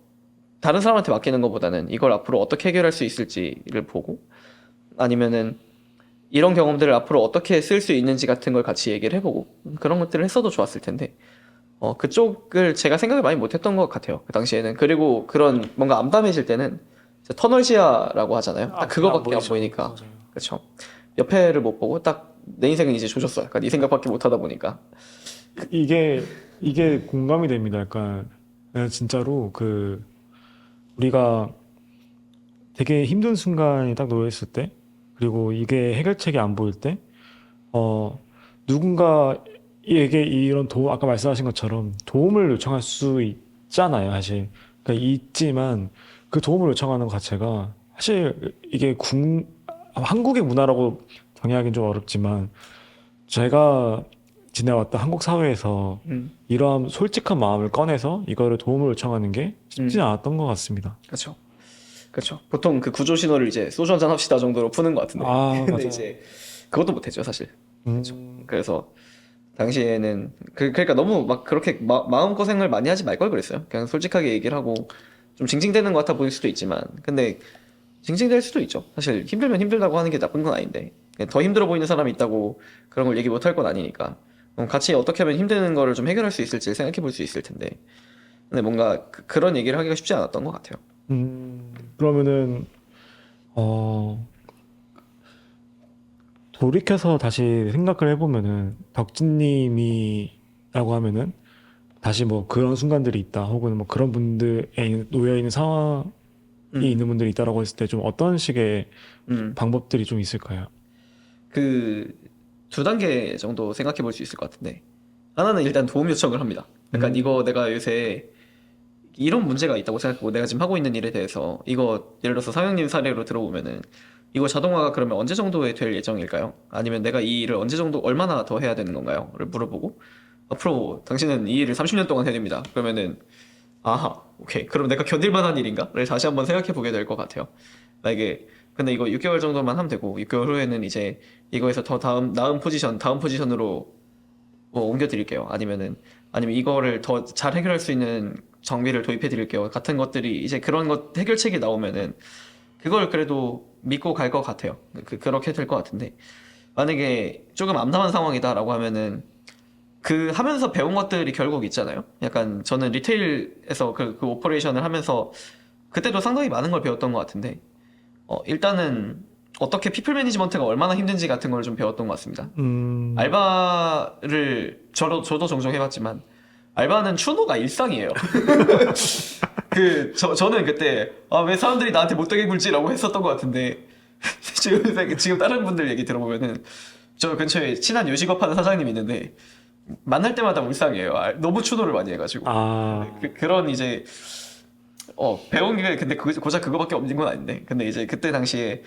다른 사람한테 맡기는 것보다는 이걸 앞으로 어떻게 해결할 수 있을지를 보고 아니면은 이런 경험들을 앞으로 어떻게 쓸 수 있는지 같은 걸 같이 얘기를 해보고 그런 것들을 했어도 좋았을 텐데 그쪽을 제가 생각을 많이 못했던 것 같아요 그 당시에는. 그리고 그런 뭔가 암담해질 때는 이제 터널 시야라고 하잖아요. 딱 그거밖에 안 보이니까. 그렇죠. 옆에를 못 보고 딱 내 인생은 이제 조졌어 약간 이 생각밖에 못 하다 보니까. 이게 공감이 됩니다. 약간 진짜로 그 우리가 되게 힘든 순간이 딱 놓였을 때 그리고 이게 해결책이 안 보일 때 누군가에게 이런 아까 말씀하신 것처럼 도움을 요청할 수 있잖아요, 사실. 그러니까 있지만 그 도움을 요청하는 것 자체가 사실 이게 한국의 문화라고 정의하기는 좀 어렵지만 제가 지내왔던 한국 사회에서 이러한 솔직한 마음을 꺼내서 이거를 도움을 요청하는 게 쉽지 않았던 것 같습니다. 그렇죠. 그렇죠. 보통 그 구조 신호를 이제 소주 한잔 합시다 정도로 푸는 것 같은데. 근데 맞아요. 이제 그것도 못했죠 사실. 그래서 당시에는 그러니까 너무 막 그렇게 마음 고생을 많이 하지 말 걸 그랬어요. 그냥 솔직하게 얘기를 하고 좀 징징대는 것 같아 보일 수도 있지만 근데 징징댈 수도 있죠. 사실 힘들면 힘들다고 하는 게 나쁜 건 아닌데 그냥 더 힘들어 보이는 사람이 있다고 그런 걸 얘기 못 할 건 아니니까 같이 어떻게 하면 힘드는 거를 좀 해결할 수 있을지 생각해 볼 수 있을 텐데 근데 뭔가 그런 얘기를 하기가 쉽지 않았던 것 같아요. 그러면은 어, 돌이켜서 다시 생각을 해보면은 덕진님이라고 하면은 다시 뭐 그런 순간들이 있다 혹은 뭐 그런 분들에 놓여 있는 상황이 있는 분들이 있다라고 했을 때 좀 어떤 식의 음. 방법들이 좀 있을까요? 그 두 단계 정도 생각해 볼 수 있을 것 같은데 하나는 일단 도움 요청을 합니다. 약간 이거 내가 요새 이런 문제가 있다고 생각하고 내가 지금 하고 있는 일에 대해서 이거 예를 들어서 상영님 사례로 들어보면은 이거 자동화가 그러면 언제 정도에 될 예정일까요? 아니면 내가 이 일을 언제 정도 얼마나 더 해야 되는 건가요? 를 물어보고 앞으로 당신은 이 일을 30년 동안 해야 됩니다. 그러면은 아하 오케이 그럼 내가 견딜 만한 일인가? 를 다시 한번 생각해 보게 될 것 같아요. 만약에 근데 이거 6개월 정도만 하면 되고 6개월 후에는 이제 이거에서 더 다음 포지션으로 뭐 옮겨 드릴게요. 아니면 이거를 더 잘 해결할 수 있는 정비를 도입해 드릴게요. 같은 것들이 이제 그런 것 해결책이 나오면은 그걸 그래도 믿고 갈 것 같아요. 그렇게 될 것 같은데 만약에 조금 암담한 상황이다라고 하면은 그 하면서 배운 것들이 결국 있잖아요. 약간 저는 리테일에서 그 오퍼레이션을 하면서 그때도 상당히 많은 걸 배웠던 것 같은데 일단은 어떻게 피플 매니지먼트가 얼마나 힘든지 같은 걸 좀 배웠던 것 같습니다. 알바를 저도 종종 해봤지만 알바는 추노가 일상이에요. 저는 그때 왜 사람들이 나한테 못되게 굴지라고 했었던 것 같은데 지금 다른 분들 얘기 들어보면은 저 근처에 친한 요식업 하는 사장님이 있는데 만날 때마다 울상이에요. 너무 추노를 많이 해가지고 그런 이제 배운 게 근데 고작 그거밖에 없는 건 아닌데 근데 이제 그때 당시에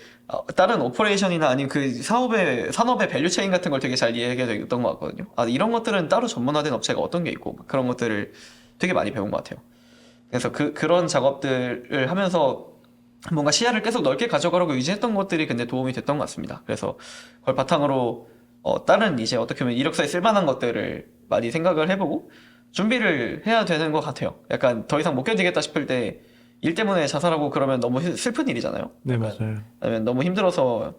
다른 오퍼레이션이나 아니면 그 산업의 밸류 체인 같은 걸 되게 잘 이해하게 됐던 것 같거든요. 이런 것들은 따로 전문화된 업체가 어떤 게 있고 그런 것들을 되게 많이 배운 것 같아요. 그래서 그런 작업들을 하면서 뭔가 시야를 계속 넓게 가져가려고 의지했던 것들이 근데 도움이 됐던 것 같습니다. 그래서 그걸 바탕으로 다른 이제 어떻게 보면 이력서에 쓸만한 것들을 많이 생각을 해보고 준비를 해야 되는 것 같아요. 약간 더 이상 못 견디겠다 싶을 때 일 때문에 자살하고 그러면 너무 슬픈 일이잖아요. 네, 맞아요. 아니면 너무 힘들어서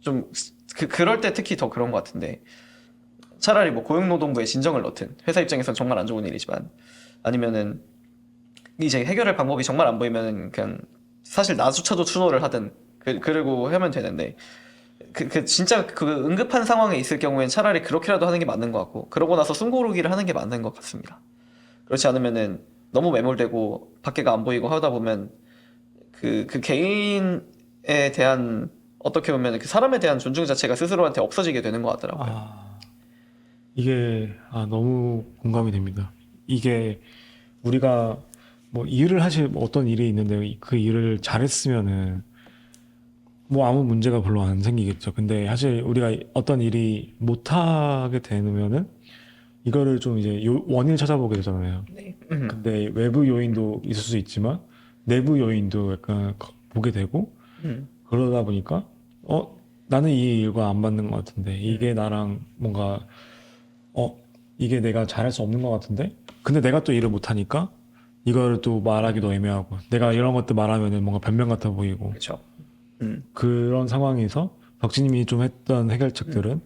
좀 그럴 때 특히 더 그런 것 같은데 차라리 뭐 고용노동부에 진정을 넣든 회사 입장에선 정말 안 좋은 일이지만 아니면은 이제 해결할 방법이 정말 안 보이면은 그냥 사실 나조차도 추노를 하든 그러고 하면 되는데 진짜 그 응급한 상황에 있을 경우엔 차라리 그렇게라도 하는 게 맞는 것 같고 그러고 나서 숨고르기를 하는 게 맞는 것 같습니다. 그렇지 않으면은 너무 매몰되고 밖에가 안 보이고 하다 보면 그 개인에 대한 어떻게 보면 그 사람에 대한 존중 자체가 스스로한테 없어지게 되는 것 같더라고요. 이게 너무 공감이 됩니다. 이게 우리가 뭐 일을 하실 어떤 일이 있는데 그 일을 잘했으면은 뭐 아무 문제가 별로 안 생기겠죠. 근데 사실 우리가 어떤 일이 못하게 되면은 이거를 좀 이제 원인을 찾아보게 되잖아요. 네. 근데 외부 요인도 있을 수 있지만 내부 요인도 약간 보게 되고 그러다 보니까 나는 이 일과 안 맞는 것 같은데 이게 나랑 뭔가 이게 내가 잘할 수 없는 것 같은데 근데 내가 또 일을 못하니까 이거를 또 말하기도 애매하고 내가 이런 것들 말하면은 뭔가 변명 같아 보이고 그렇죠. 그런 상황에서 덕진님이 좀 했던 해결책들은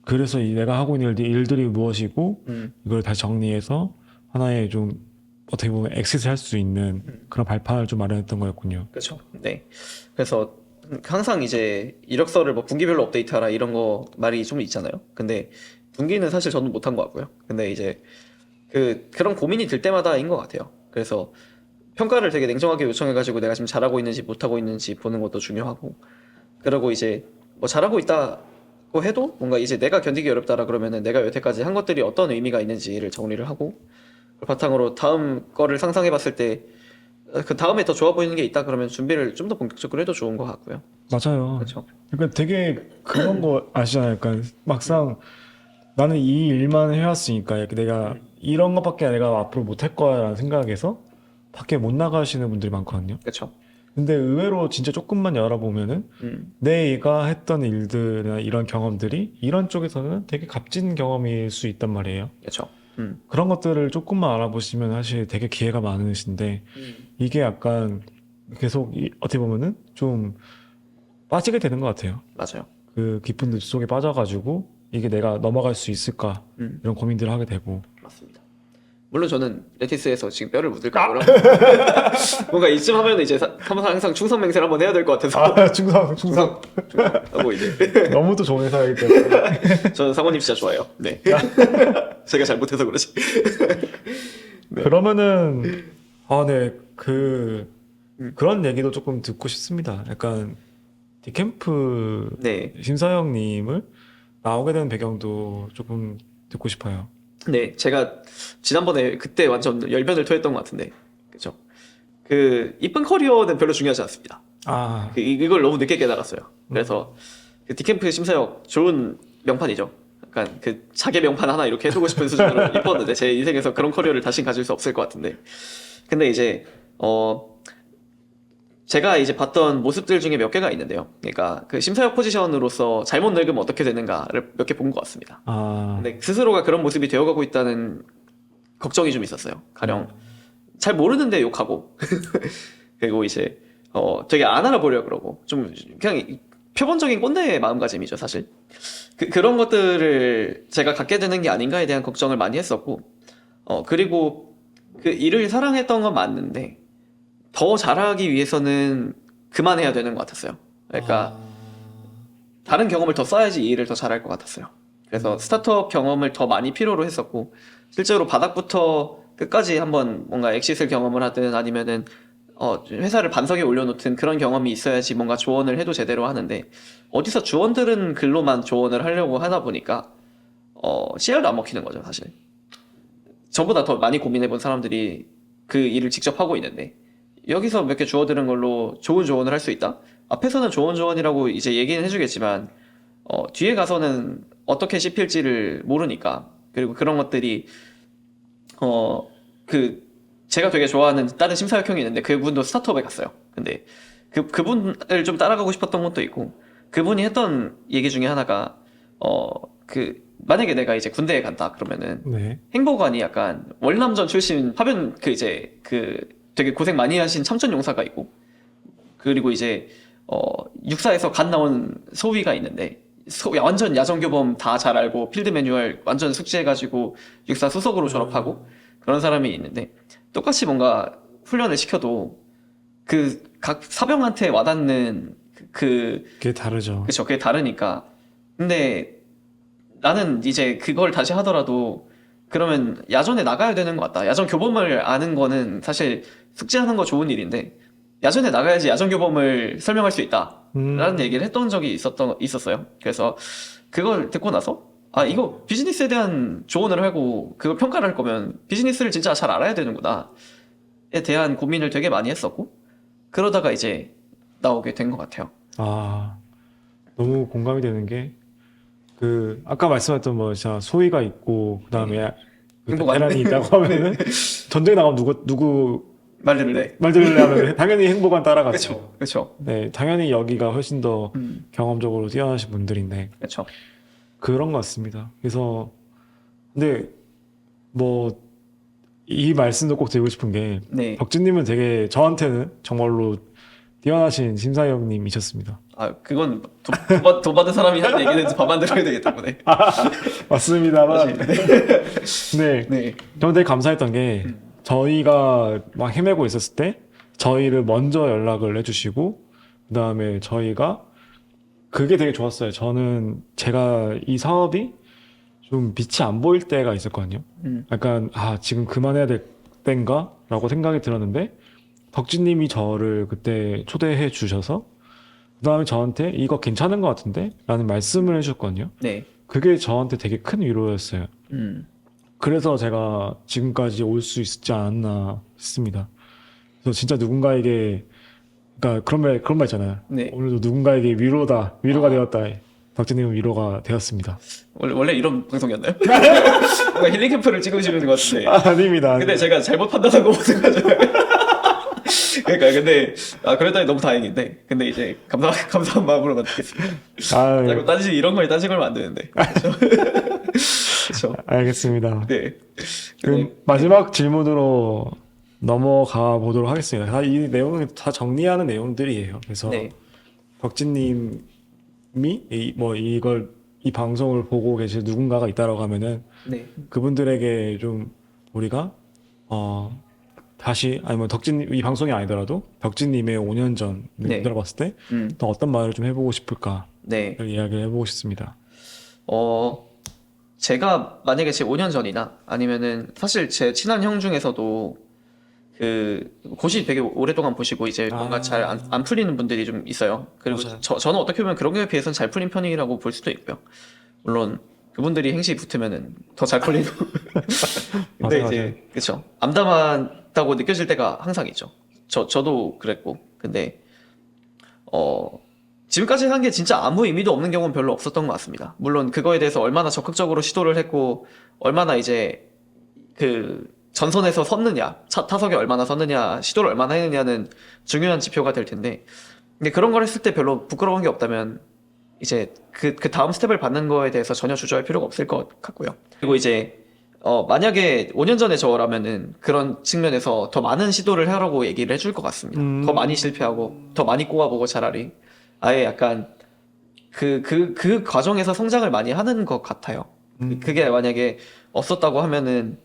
그래서 내가 하고 있는 일들이 무엇이고 이걸 다시 정리해서 하나의 좀 어떻게 보면 엑시트 할 수 있는 그런 발판을 좀 마련했던 거였군요. 그렇죠. 네. 그래서 항상 이제 이력서를 뭐 분기별로 업데이트하라 이런 거 말이 좀 있잖아요. 근데 분기는 사실 저는 못한 것 같고요. 근데 이제 그런 고민이 들 때마다인 것 같아요. 그래서 평가를 되게 냉정하게 요청해가지고 내가 지금 잘하고 있는지 못하고 있는지 보는 것도 중요하고 그리고 이제 뭐 잘하고 있다고 해도 뭔가 이제 내가 견디기 어렵다라 그러면은 내가 여태까지 한 것들이 어떤 의미가 있는지를 정리를 하고 그 바탕으로 다음 거를 상상해봤을 때 그 다음에 더 좋아 보이는 게 있다 그러면 준비를 좀 더 본격적으로 해도 좋은 것 같고요. 맞아요. 그렇죠. 그러니까 되게 그런 거 아시잖아요. 그러니까 막상 나는 이 일만 해왔으니까 내가 이런 것밖에 내가 앞으로 못할 거야라는 생각에서 밖에 못 나가시는 분들이 많거든요. 그렇죠. 근데 의외로 진짜 조금만 열어보면은 내가 했던 일들이나 이런 경험들이 이런 쪽에서는 되게 값진 경험일 수 있단 말이에요. 그렇죠. 그런 것들을 조금만 알아보시면 사실 되게 기회가 많으신데 이게 약간 계속 어떻게 보면은 좀 빠지게 되는 것 같아요. 맞아요. 그 깊은 늪 속에 빠져가지고 이게 내가 넘어갈 수 있을까 이런 고민들을 하게 되고 맞습니다. 물론 저는 레티스에서 지금 뼈를 묻을까 그런 뭔가 이쯤 하면 이제 항상 충성맹세를 한번 해야 될 것 같아서 충성 하고 이제 너무 또 좋은 회사이기 때문에 저는 사모님 진짜 좋아해요. 네. 제가 잘못해서 그러지. 네. 그러면은 네 그런 얘기도 조금 듣고 싶습니다. 약간 디캠프 네. 심사영님을 나오게 된 배경도 조금 듣고 싶어요. 네, 제가 지난번에 그때 완전 열변을 토했던 것 같은데, 그죠? 그 이쁜 커리어는 별로 중요하지 않습니다. 이걸 너무 늦게 깨달았어요. 그래서 그 디캠프 심사역 좋은 명판이죠. 약간 그 자기 명판 하나 이렇게 해두고 싶은 수준으로 이뻤는데 제 인생에서 그런 커리어를 다시 가질 수 없을 것 같은데, 근데 이제 제가 이제 봤던 모습들 중에 몇 개가 있는데요. 그러니까 그 심사역 포지션으로서 잘못 늙으면 어떻게 되는가를 몇 개 본 것 같습니다. 근데 스스로가 그런 모습이 되어가고 있다는 걱정이 좀 있었어요. 가령 잘 모르는데 욕하고 그리고 이제 되게 안 알아보려 그러고 좀 그냥 표본적인 꼰대의 마음가짐이죠, 사실. 그런 것들을 제가 갖게 되는 게 아닌가에 대한 걱정을 많이 했었고 그리고 그 일을 사랑했던 건 맞는데 더 잘하기 위해서는 그만해야 되는 것 같았어요. 그러니까 다른 경험을 더 쌓아야지 이 일을 더 잘할 것 같았어요. 그래서 스타트업 경험을 더 많이 필요로 했었고 실제로 바닥부터 끝까지 한번 뭔가 엑시트를 경험을 하든 아니면은 회사를 반석에 올려놓든 그런 경험이 있어야지 뭔가 조언을 해도 제대로 하는데 어디서 주원들은 글로만 조언을 하려고 하다 보니까 씨알도 안 먹히는 거죠, 사실. 저보다 더 많이 고민해본 사람들이 그 일을 직접 하고 있는데 여기서 몇 개 주워들은 걸로 좋은 조언을 할 수 있다? 앞에서는 좋은 조언이라고 이제 얘기는 해주겠지만 뒤에 가서는 어떻게 씹힐지를 모르니까 그리고 그런 것들이 제가 되게 좋아하는 다른 심사역 형이 있는데 그분도 스타트업에 갔어요. 근데 그분을 좀 따라가고 싶었던 것도 있고 그분이 했던 얘기 중에 하나가 만약에 내가 이제 군대에 간다 그러면은 행보관이 약간 월남전 출신 파병 되게 고생 많이 하신 참전 용사가 있고 그리고 이제 육사에서 갓 나온 소위가 있는데 완전 야전교범 다 잘 알고 필드 매뉴얼 완전 숙지해가지고 육사 수석으로 졸업하고 그런 사람이 있는데 똑같이 뭔가 훈련을 시켜도 그 각 사병한테 와닿는 그게 다르죠. 그쵸, 그게 다르니까. 근데 나는 이제 그걸 다시 하더라도 그러면 야전에 나가야 되는 것 같다. 야전 교범을 아는 거는 사실 숙지하는 거 좋은 일인데 야전에 나가야지 야전 교범을 설명할 수 있다라는 얘기를 했던 적이 있었어요. 그래서 그걸 듣고 나서 아, 이거 비즈니스에 대한 조언을 하고 그걸 평가를 할 거면 비즈니스를 진짜 잘 알아야 되는구나에 대한 고민을 되게 많이 했었고 그러다가 이제 나오게 된 것 같아요. 아, 너무 공감이 되는 게, 아까 말씀하셨던 뭐, 진짜 소위가 있고, 그 다음에 행복 안 베테랑이 있다고 하면은, 전쟁에 나가면 누구 말 들을래? 말 들으려 하면 당연히 행복한 따라가죠. 그쵸, 그쵸. 네, 당연히 여기가 훨씬 더 음, 경험적으로 뛰어나신 분들인데, 그쵸. 그런 것 같습니다. 그래서, 근데, 뭐, 이 말씀도 꼭 드리고 싶은 게, 네. 덕진님은 되게 저한테는 정말로 뛰어나신 심사위원님이셨습니다. 아, 그건 돈 받은 사람이 한 얘기는 밥안 들어야 되기 때문에. 맞습니다만, 네, 네. 저는 되게 감사했던 게, 저희가 막 헤매고 있었을 때, 저희를 먼저 연락을 해주시고, 그 다음에 저희가, 그게 되게 좋았어요. 저는 제가 이 사업이 좀 빛이 안 보일 때가 있었거든요. 약간, 지금 그만해야 될 때인가? 라고 생각이 들었는데, 덕진님이 저를 그때 초대해 주셔서, 그 다음에 저한테 이거 괜찮은 것 같은데? 라는 말씀을 해주셨거든요. 네. 그게 저한테 되게 큰 위로였어요. 그래서 제가 지금까지 올 수 있지 않았나 싶습니다. 그래서 진짜 누군가에게, 그러니까 그런 말 있잖아요. 네. 오늘도 누군가에게 위로가 되었다. 덕진님은 위로가 되었습니다. 원래 이런 방송이었나요? 뭔가 힐링 캠프를 찍으시는 것 같은데. 아닙니다. 근데 제가 잘못 판단한 거 같아가지고. 그러니까 근데 그랬더니 너무 다행인데. 근데 이제 감사한 마음으로 만들겠습니다. 자꾸 이런 걸 따지면 안 되는데. 그렇죠. 알겠습니다. 네. 그럼 마지막 질문으로 넘어가 보도록 하겠습니다. 이 내용은 다 정리하는 내용들이에요. 그래서 네. 덕진님이 이 방송을 보고 계실 누군가가 있다라고 하면은 네. 그분들에게 좀 우리가 다시 아니면 이 방송이 아니더라도 덕진님의 5년 전을 네. 들어봤을 때 또 어떤 말을 좀 해보고 싶을까? 네. 이야기를 해보고 싶습니다. 제가 만약에 제 5년 전이나 아니면은 사실 제 친한 형 중에서도 고시 되게 오랫동안 보시고 이제 뭔가 잘 안 풀리는 분들이 좀 있어요. 그리고 맞아요. 저는 어떻게 보면 그런 거에 비해서는 잘 풀린 편이라고 볼 수도 있고요. 물론 그분들이 행시 붙으면은 더 잘 풀리고. 근데 맞아요, 이제 그쵸. 암담하다고 느껴질 때가 항상 있죠. 저도 그랬고. 근데 지금까지 한 게 진짜 아무 의미도 없는 경우는 별로 없었던 것 같습니다. 물론 그거에 대해서 얼마나 적극적으로 시도를 했고 얼마나 이제 전선에서 섰느냐, 타석에 얼마나 섰느냐, 시도를 얼마나 했느냐는 중요한 지표가 될 텐데, 근데 그런 걸 했을 때 별로 부끄러운 게 없다면, 이제 그 다음 스텝을 받는 거에 대해서 전혀 주저할 필요가 없을 것 같고요. 그리고 이제, 만약에 5년 전에 저라면은 그런 측면에서 더 많은 시도를 하라고 얘기를 해줄 것 같습니다. 더 많이 실패하고, 더 많이 꼬아보고 차라리. 아예 약간, 그 과정에서 성장을 많이 하는 것 같아요. 그게 만약에 없었다고 하면은,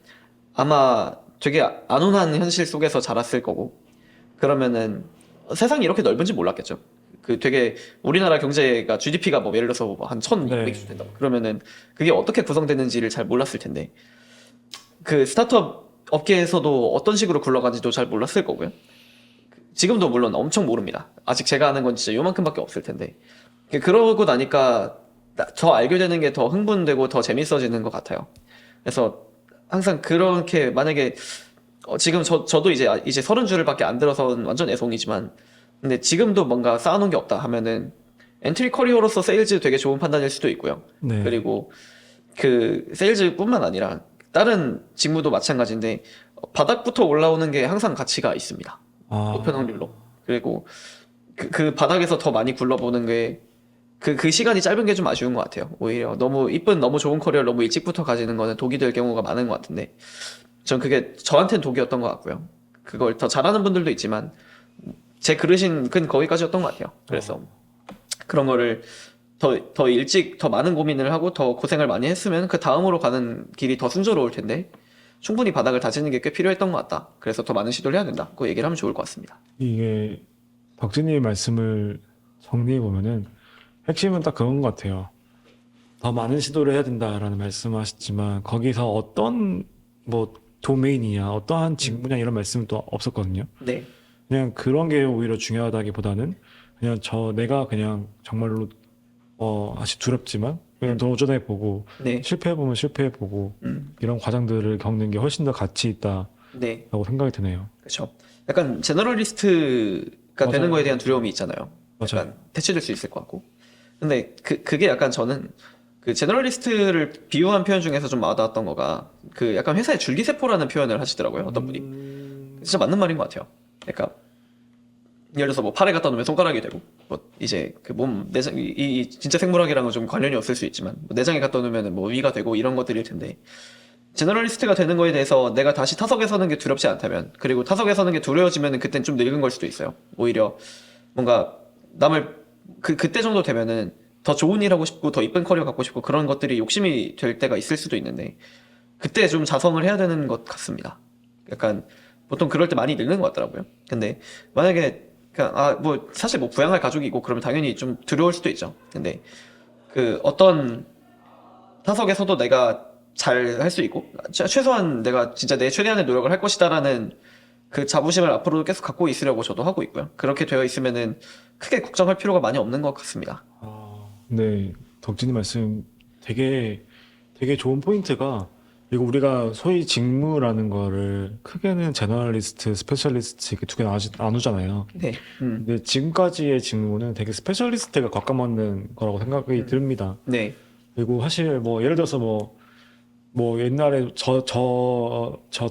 아마 되게 안온한 현실 속에서 자랐을 거고 그러면은 세상이 이렇게 넓은지 몰랐겠죠. 되게 우리나라 경제가 GDP가 뭐 예를 들어서 한 1,200조 된다. 그러면은 그게 어떻게 구성되는지를 잘 몰랐을 텐데 스타트업 업계에서도 어떤 식으로 굴러가는지도 잘 몰랐을 거고요. 지금도 물론 엄청 모릅니다. 아직 제가 아는 건 진짜 요만큼밖에 없을 텐데 그러고 나니까 더 알게 되는 게 더 흥분되고 더 재밌어지는 것 같아요. 그래서 항상 그렇게 만약에 지금 저도 이제 30줄밖에 안 들어서는 완전 애송이지만 근데 지금도 뭔가 쌓아놓은 게 없다 하면은 엔트리 커리어로서 세일즈 되게 좋은 판단일 수도 있고요. 네. 그리고 세일즈뿐만 아니라 다른 직무도 마찬가지인데 바닥부터 올라오는 게 항상 가치가 있습니다. 높은 확률로. 그리고 그 바닥에서 더 많이 굴러보는 게 그 시간이 짧은 게 좀 아쉬운 것 같아요. 오히려 너무 좋은 커리어를 너무 일찍부터 가지는 거는 독이 될 경우가 많은 것 같은데 전 그게 저한테는 독이었던 것 같고요. 그걸 더 잘하는 분들도 있지만 제 그릇인 거기까지였던 것 같아요. 그래서 그런 거를 더 일찍 더 많은 고민을 하고 더 고생을 많이 했으면 그 다음으로 가는 길이 더 순조로울 텐데 충분히 바닥을 다지는 게 꽤 필요했던 것 같다. 그래서 더 많은 시도를 해야 된다. 그 얘기를 하면 좋을 것 같습니다. 이게 덕진님의 말씀을 정리해 보면은 핵심은 딱 그런 것 같아요. 더 많은 시도를 해야 된다라는 말씀하셨지만 거기서 어떤 뭐 도메인이냐 어떠한 직무냐 이런 말씀은 또 없었거든요. 네. 그냥 그런 게 오히려 중요하다기보다는 그냥 내가 그냥 정말로 아직 두렵지만 그냥 도전해 보고 네. 실패해 보면 실패해 보고 음. 이런 과정들을 겪는 게 훨씬 더 가치 있다라고 네. 생각이 드네요. 그렇죠. 약간 제너럴리스트가 되는 맞아요. 거에 대한 두려움이 있잖아요. 맞아요. 약간 대체될 수 있을 것 같고. 근데 그게 약간 저는 그 제너럴리스트를 비유한 표현 중에서 좀 와닿았던 거가 그 약간 회사의 줄기세포라는 표현을 하시더라고요. 어떤 분이. 진짜 맞는 말인 것 같아요. 그러니까 예를 들어서 뭐 팔에 갖다 놓으면 손가락이 되고 뭐 이제 그 몸 내장 이 진짜 생물학이랑은 좀 관련이 없을 수 있지만 뭐 내장에 갖다 놓으면 뭐 위가 되고 이런 것들일 텐데 제너럴리스트가 되는 거에 대해서 내가 다시 타석에 서는 게 두렵지 않다면 그리고 타석에 서는 게 두려워지면은 그땐 좀 늙은 걸 수도 있어요. 오히려 뭔가 남을 그때 정도 되면은 더 좋은 일 하고 싶고 더 이쁜 커리어 갖고 싶고 그런 것들이 욕심이 될 때가 있을 수도 있는데 그때 좀 자성을 해야 되는 것 같습니다. 약간 보통 그럴 때 많이 늙는 것 같더라고요. 근데 만약에 그냥 뭐 사실 뭐 부양할 가족이 있고 그러면 당연히 좀 두려울 수도 있죠. 근데 그 어떤 타석에서도 내가 잘 할 수 있고 최소한 내가 진짜 내 최대한의 노력을 할 것이다라는 그 자부심을 앞으로도 계속 갖고 있으려고 저도 하고 있고요. 그렇게 되어 있으면은 크게 걱정할 필요가 많이 없는 것 같습니다. 네, 덕진이 말씀 되게 좋은 포인트가 이거 우리가 소위 직무라는 거를 크게는 제너럴리스트, 스페셜리스트 이렇게 두 개 나누잖아요. 네. 근데 지금까지의 직무는 되게 스페셜리스트가 가까맞는 거라고 생각이 듭니다. 네. 그리고 사실 뭐 예를 들어서 뭐 옛날에 저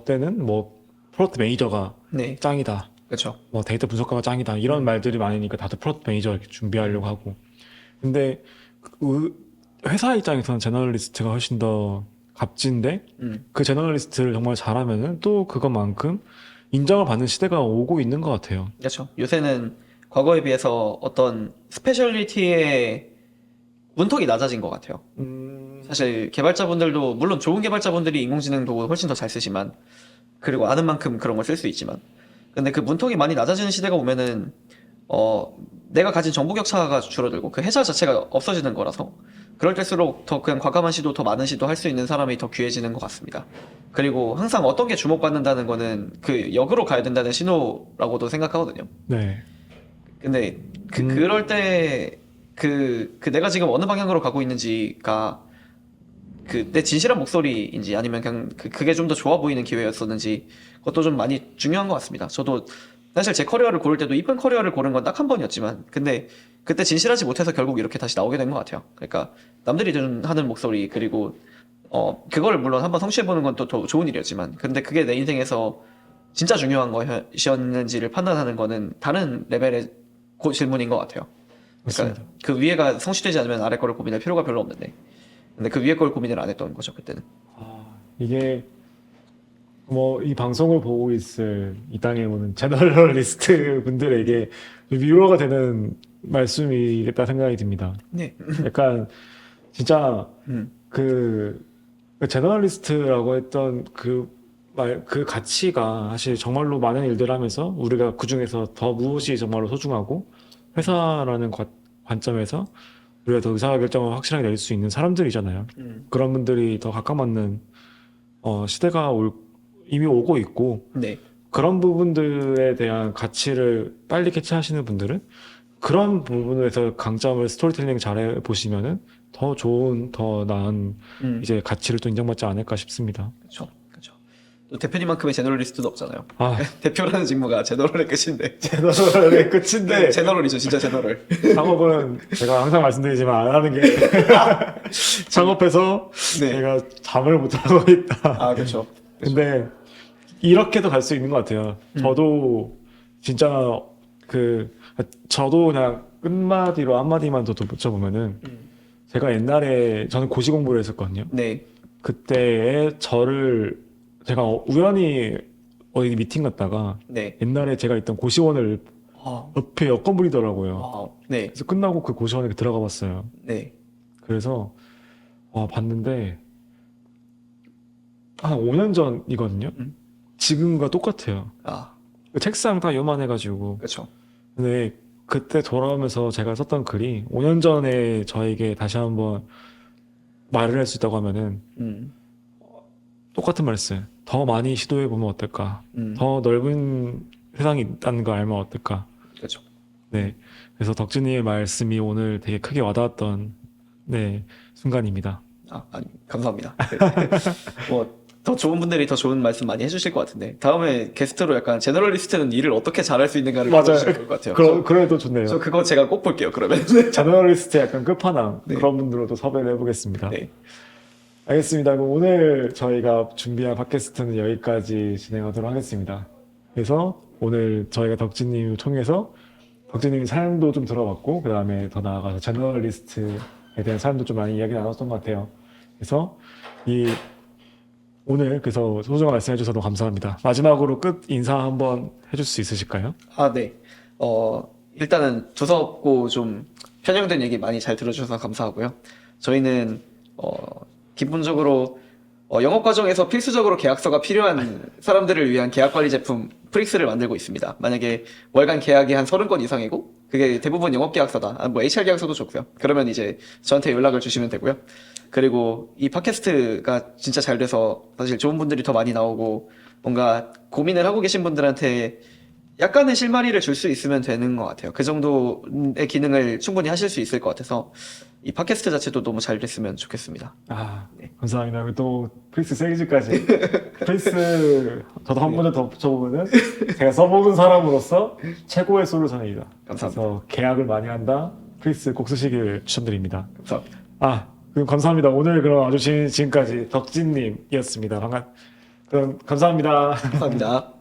때는 뭐 프로덕트 매니저가 네. 짱이다. 그렇죠. 뭐 데이터 분석가가 짱이다. 이런 말들이 많으니까 다들 프로덕트 매니저 이렇게 준비하려고 하고. 근데 회사 입장에서는 제너럴리스트가 훨씬 더 값진데 그 제너럴리스트를 정말 잘하면은 또 그것만큼 인정을 받는 시대가 오고 있는 것 같아요. 그렇죠. 요새는 과거에 비해서 어떤 스페셜리티의 문턱이 낮아진 것 같아요. 사실 개발자분들도 물론 좋은 개발자분들이 인공지능도 훨씬 더 잘 쓰지만 그리고 아는 만큼 그런 걸 쓸 수 있지만 근데 그 문턱이 많이 낮아지는 시대가 오면은 내가 가진 정보 격차가 줄어들고 그 회사 자체가 없어지는 거라서 그럴 때일수록 더 그냥 과감한 시도 더 많은 시도 할 수 있는 사람이 더 귀해지는 것 같습니다. 그리고 항상 어떤 게 주목받는다는 거는 그 역으로 가야 된다는 신호라고도 생각하거든요. 네. 근데 그럴 때 내가 지금 어느 방향으로 가고 있는지가 그 내 진실한 목소리인지 아니면 그냥 그게 좀 더 좋아 보이는 기회였었는지 그것도 좀 많이 중요한 것 같습니다. 저도 사실 제 커리어를 고를 때도 이쁜 커리어를 고른 건 딱 한 번이었지만 근데 그때 진실하지 못해서 결국 이렇게 다시 나오게 된 것 같아요. 그러니까 남들이 하는 목소리 그리고 그걸 물론 한번 성취해보는 건 또 더 좋은 일이었지만 근데 그게 내 인생에서 진짜 중요한 것이었는지를 판단하는 거는 다른 레벨의 질문인 것 같아요. 그러니까 맞습니다. 그 위에가 성취되지 않으면 아래 거를 고민할 필요가 별로 없는데 근데 그 위에 걸 고민을 안 했던 거죠 그때는. 이게 뭐 이 방송을 보고 있을 이 땅에 오는 제너럴리스트 분들에게 위로가 되는 말씀이겠다 생각이 듭니다. 네. 약간 진짜 음. 그 제너럴리스트라고 했던 그 가치가 사실 정말로 많은 일들을 하면서 우리가 그 중에서 더 무엇이 정말로 소중하고 회사라는 관점에서 우리가 더 의사결정을 확실하게 낼 수 있는 사람들이잖아요. 그런 분들이 더 가까맞는 시대가 이미 오고 있고 네. 그런 부분들에 대한 가치를 빨리 캐치하시는 분들은 그런 부분에서 강점을 스토리텔링 잘해 보시면은 더 좋은, 더 나은 이제 가치를 또 인정받지 않을까 싶습니다. 그렇죠. 그렇죠. 또 대표님만큼의 제너럴리스트도 없잖아요. 아, 대표라는 직무가 제너럴의 끝인데. 제너럴의 끝인데 제너럴이죠, 진짜 제너럴. 창업은 제가 항상 말씀드리지만 안 하는 게 창업해서 네. 제가 잠을 못 자고 있다. 아, 그렇죠. 근데 이렇게도 갈 수 있는 것 같아요. 저도 진짜 저도 그냥 끝마디로 한마디만 더 붙여보면은 제가 옛날에 저는 고시 공부를 했었거든요. 네. 그때에 제가 우연히 어디 미팅 갔다가 네. 옛날에 제가 있던 고시원을 아, 옆에 여건물이더라고요. 네, 그래서 끝나고 그 고시원에 들어가 봤어요. 네. 그래서 봤는데 한 5년 전이거든요. 음. 지금과 똑같아요. 아, 그 책상 다 요만해가지고. 그렇죠. 근데 그때 돌아오면서 제가 썼던 글이 5년 전에 저에게 다시 한번 말을 할 수 있다고 하면은 음, 똑같은 말 했어요. 더 많이 시도해 보면 어떨까? 더 넓은 세상이 있다는 걸 알면 어떨까? 그렇죠. 네. 그래서 덕진님의 말씀이 오늘 되게 크게 와닿았던 네, 순간입니다. 아니, 감사합니다. 더 좋은 분들이 더 좋은 말씀 많이 해주실 것 같은데 다음에 게스트로 약간 제너럴리스트는 일을 어떻게 잘할 수 있는가를 맞아요. 보여주실 것 같아요. 그래도 좋네요. 저 그거 제가 꼭 볼게요. 그러면. 저널리스트의 약간 끝판왕 네. 그런 분들로도 섭외를 해보겠습니다. 네, 알겠습니다. 그럼 오늘 저희가 준비한 팟캐스트는 여기까지 진행하도록 하겠습니다. 그래서 오늘 저희가 덕진님을 통해서 덕진님의 삶도 좀 들어봤고 그 다음에 더 나아가서 저널리스트에 대한 삶도 좀 많이 이야기 나눴던 것 같아요. 그래서 오늘 그래서 소중한 말씀해 주셔서 너무 감사합니다. 마지막으로 끝 인사 한번 해줄 수 있으실까요? 네. 일단은 두서없고 좀 편향된 얘기 많이 잘 들어주셔서 감사하고요. 저희는 기본적으로 영업 과정에서 필수적으로 계약서가 필요한 사람들을 위한 계약 관리 제품 프릭스를 만들고 있습니다. 만약에 월간 계약이 한 30건 이상이고 그게 대부분 영업 계약서다. 뭐 HR 계약서도 좋고요. 그러면 이제 저한테 연락을 주시면 되고요. 그리고 이 팟캐스트가 진짜 잘 돼서 사실 좋은 분들이 더 많이 나오고 뭔가 고민을 하고 계신 분들한테 약간의 실마리를 줄 수 있으면 되는 것 같아요. 그 정도의 기능을 충분히 하실 수 있을 것 같아서 이 팟캐스트 자체도 너무 잘 됐으면 좋겠습니다. 네. 감사합니다. 그리고 또 프리스 세이즈까지 프리스 저도 한 번 더 붙여보면은 제가 써먹은 사람으로서 최고의 솔루션입니다. 감사합니다. 그래서 계약을 많이 한다. 프리스 꼭 쓰시길 추천드립니다. 감사합니다. 그럼 감사합니다. 오늘 그럼 와주신 지금까지 덕진님이었습니다. 그럼 감사합니다. 감사합니다.